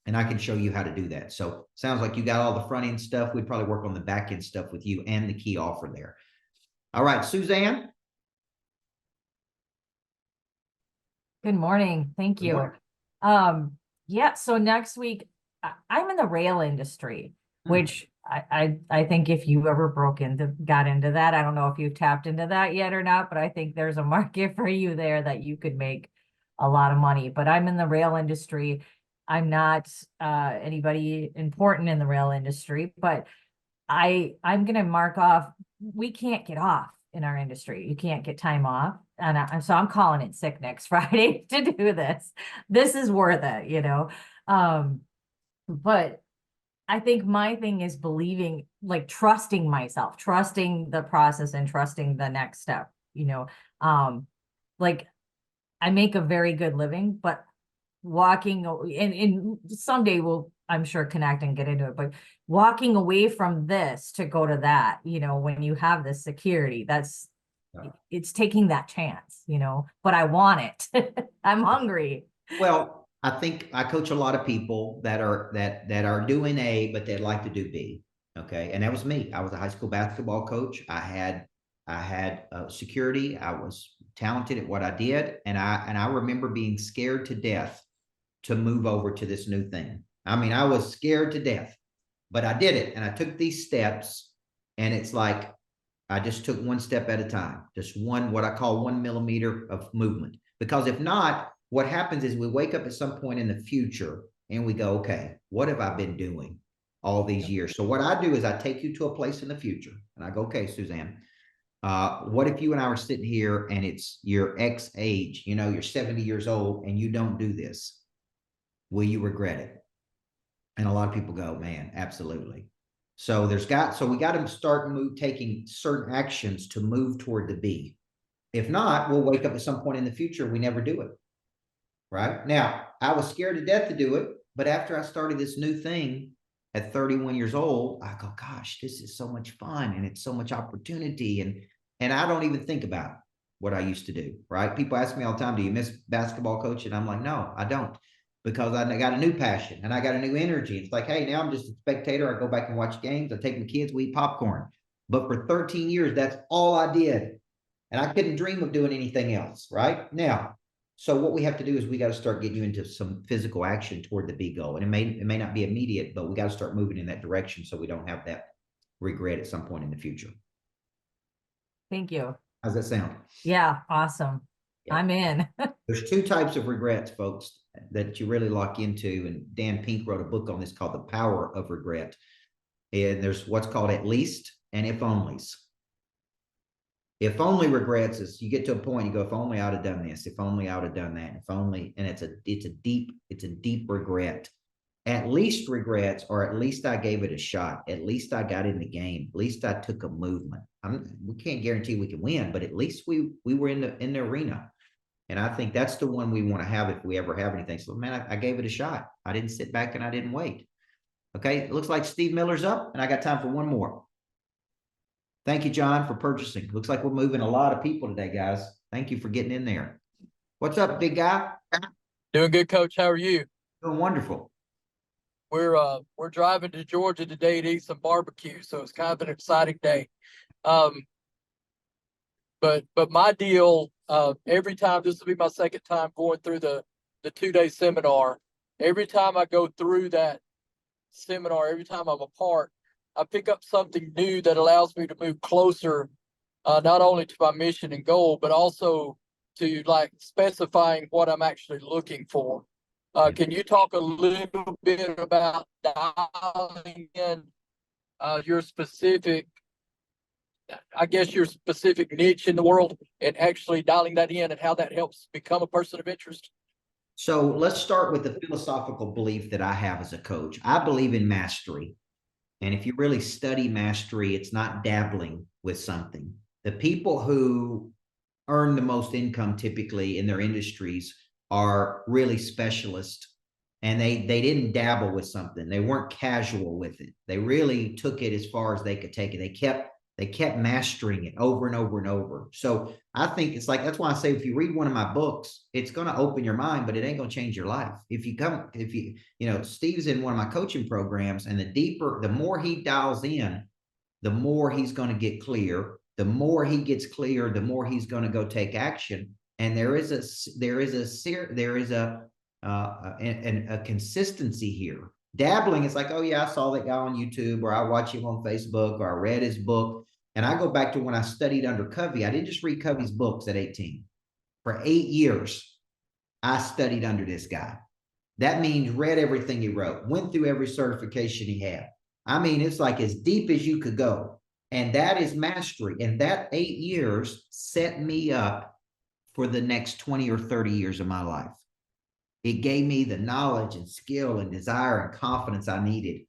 And I can show you how to do that. So sounds like you got all the front end stuff. We'd probably work on the back end stuff with you and the key offer there. All right, Suzanne. Good morning. Thank Good you. morning. Yeah, so next week I'm in the rail industry, which I think if you ever got into that, I don't know if you've tapped into that yet or not, but I think there's a market for you there that you could make a lot of money. But I'm in the rail industry. I'm not anybody important in the rail industry, but I'm gonna mark off, we can't get off in our industry. You can't get time off. And so I'm calling it sick next Friday to do this. This is worth it, you know? But I think my thing is believing, like trusting myself, trusting the process and trusting the next step, you know? Like I make a very good living, but walking and someday we'll, I'm sure, connect and get into it, but walking away from this to go to that, you know, when you have this security, it's taking that chance, you know, but I want it. I'm hungry. Well, I think I coach a lot of people that are doing A, but they'd like to do B. Okay. And that was me. I was a high school basketball coach. I had security. I was talented at what I did. And I remember being scared to death to move over to this new thing. I mean, I was scared to death, but I did it. And I took these steps, and it's like, I just took one step at a time, just one, what I call 1 millimeter of movement. Because if not, what happens is we wake up at some point in the future and we go, okay, what have I been doing all these years? So what I do is I take you to a place in the future and I go, okay, Suzanne, what if you and I were sitting here and it's your X age, you know, you're 70 years old and you don't do this? Will you regret it? And a lot of people go, man, absolutely. So we got to start taking certain actions to move toward the B. If not, we'll wake up at some point in the future, we never do it. Right now, I was scared to death to do it, but after I started this new thing at 31 years old, I go, gosh, this is so much fun and it's so much opportunity. And I don't even think about what I used to do. Right. People ask me all the time, do you miss basketball coaching? I'm like, no, I don't, because I got a new passion and I got a new energy. It's like, hey, now I'm just a spectator. I go back and watch games. I take my kids, we eat popcorn. But for 13 years, that's all I did. And I couldn't dream of doing anything else. Right now. So what we have to do is we got to start getting you into some physical action toward the B goal. And it may not be immediate, but we got to start moving in that direction so we don't have that regret at some point in the future. Thank you. How's that sound? Yeah, awesome. Yeah. I'm in. There's 2 types of regrets, folks, that you really lock into. And Dan Pink wrote a book on this called The Power of Regret. And there's what's called at least and if onlys. If only regrets is you get to a point, you go, if only I'd have done this, if only I would have done that, if only, and it's a deep regret. At least regrets, or at least I gave it a shot. At least I got in the game. At least I took a movement. We can't guarantee we can win, but at least we were in the arena. And I think that's the one we want to have if we ever have anything. So, man, I gave it a shot. I didn't sit back and I didn't wait. Okay, it looks like Steve Miller's up, and I got time for one more. Thank you, John, for purchasing. Looks like we're moving a lot of people today, guys. Thank you for getting in there. What's up, big guy? Doing good, Coach. How are you? Doing wonderful. We're driving to Georgia today to eat some barbecue, so it's kind of an exciting day. But my deal, every time, this will be my second time going through the 2-day seminar. Every time I go through that seminar, every time I'm a part, I pick up something new that allows me to move closer, not only to my mission and goal, but also to like specifying what I'm actually looking for. Can you talk a little bit about dialing in your specific niche in the world and actually dialing that in and how that helps become a person of interest? So let's start with the philosophical belief that I have as a coach. I believe in mastery. And if you really study mastery, it's not dabbling with something. The people who earn the most income typically in their industries are really specialists, and they didn't dabble with something. They weren't casual with it. They really took it as far as they could take it. They kept mastering it over and over and over. So I think it's like, that's why I say, if you read one of my books, it's going to open your mind, but it ain't going to change your life. Steve's in one of my coaching programs, and the more he dials in, the more he's going to get clear. The more he gets clear, the more he's going to go take action. And there is a consistency here. Dabbling is like, oh yeah, I saw that guy on YouTube, or I watch him on Facebook, or I read his book. And I go back to when I studied under Covey. I didn't just read Covey's books at 18. For 8 years, I studied under this guy. That means read everything he wrote, went through every certification he had. I mean, it's like as deep as you could go. And that is mastery. And that 8 years set me up for the next 20 or 30 years of my life. It gave me the knowledge and skill and desire and confidence I needed.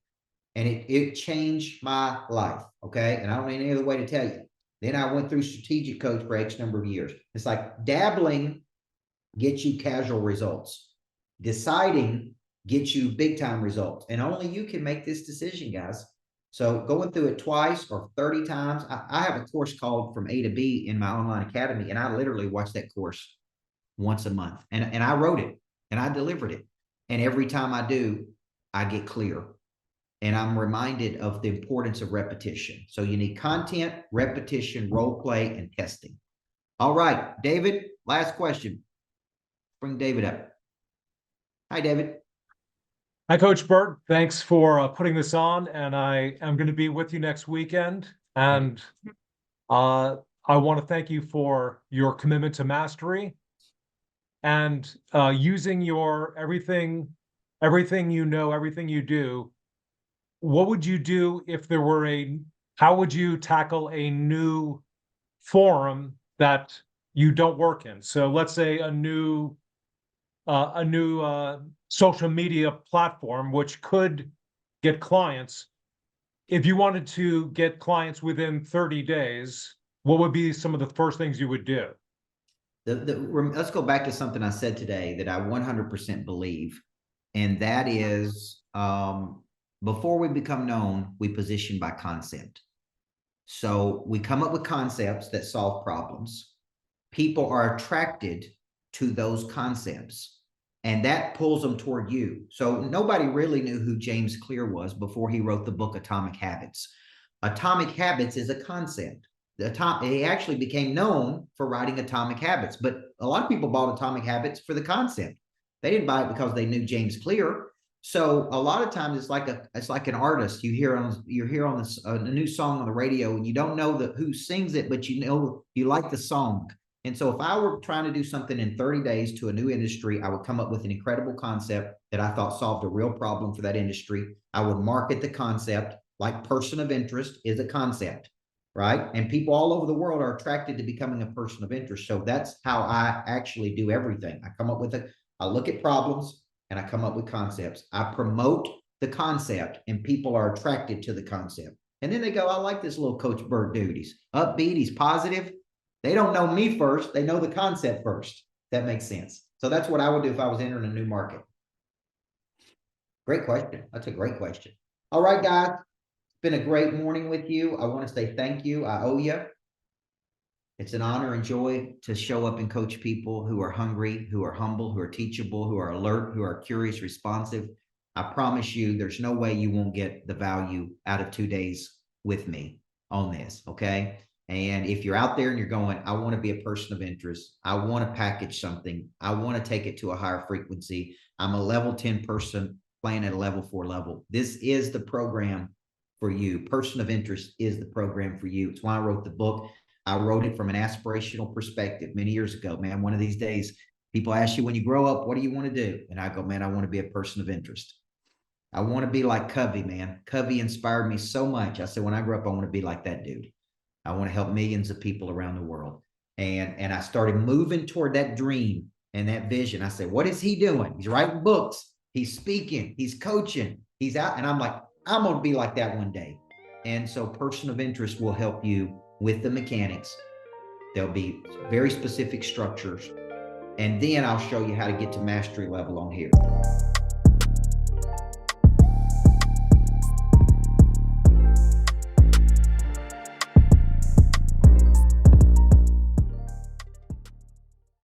And it changed my life. Okay. And I don't need any other way to tell you. Then I went through strategic coach for X number of years. It's like dabbling gets you casual results. Deciding gets you big time results. And only you can make this decision, guys. So going through it twice or 30 times, I have a course called From A to B in my online academy. And I literally watch that course once a month. And I wrote it and I delivered it. And every time I do, I get clear. And I'm reminded of the importance of repetition. So you need content, repetition, role play, and testing. All right, David, last question. Bring David up. Hi, David. Hi, Coach Burt. Thanks for putting this on. And I am going to be with you next weekend. And I want to thank you for your commitment to mastery and using your everything you know, everything you do. What would you do if there were how would you tackle a new forum that you don't work in? So let's say a new social media platform, which could get clients. If you wanted to get clients within 30 days, what would be some of the first things you would do? Let's go back to something I said today that I 100% believe. And that is, before we become known, we position by concept. So we come up with concepts that solve problems. People are attracted to those concepts, and that pulls them toward you. So nobody really knew who James Clear was before he wrote the book Atomic Habits. Atomic Habits is a concept. He actually became known for writing Atomic Habits, but a lot of people bought Atomic Habits for the concept. They didn't buy it because they knew James Clear. So a lot of times it's like an artist. You hear on a new song on the radio, and you don't know who sings it, but you know you like the song. And so if I were trying to do something in 30 days to a new industry, I would come up with an incredible concept that I thought solved a real problem for that industry. I would market the concept like person of interest is a concept, right? And people all over the world are attracted to becoming a person of interest. So that's how I actually do everything. I look at problems and I come up with concepts. I promote the concept and people are attracted to the concept. And then they go, I like this little Coach Burt dude. He's upbeat, he's positive. They don't know me first. They know the concept first. That makes sense. So that's what I would do if I was entering a new market. Great question. That's a great question. All right, guys. It's been a great morning with you. I want to say thank you. I owe you. It's an honor and joy to show up and coach people who are hungry, who are humble, who are teachable, who are alert, who are curious, responsive. I promise you, there's no way you won't get the value out of 2 days with me on this, okay? And if you're out there and you're going, I want to be a person of interest. I want to package something. I want to take it to a higher frequency. I'm a level 10 person playing at a level 4 level. This is the program for you. Person of interest is the program for you. It's why I wrote the book. I wrote it from an aspirational perspective many years ago, man. One of these days, people ask you when you grow up, what do you want to do? And I go, man, I want to be a person of interest. I want to be like Covey, man. Covey inspired me so much. I said, when I grow up, I want to be like that dude. I want to help millions of people around the world. And I started moving toward that dream and that vision. I said, what is he doing? He's writing books. He's speaking. He's coaching. He's out. And I'm like, I'm going to be like that one day. And so person of interest will help you with the mechanics There'll be very specific structures. And then I'll show you how to get to mastery level on here.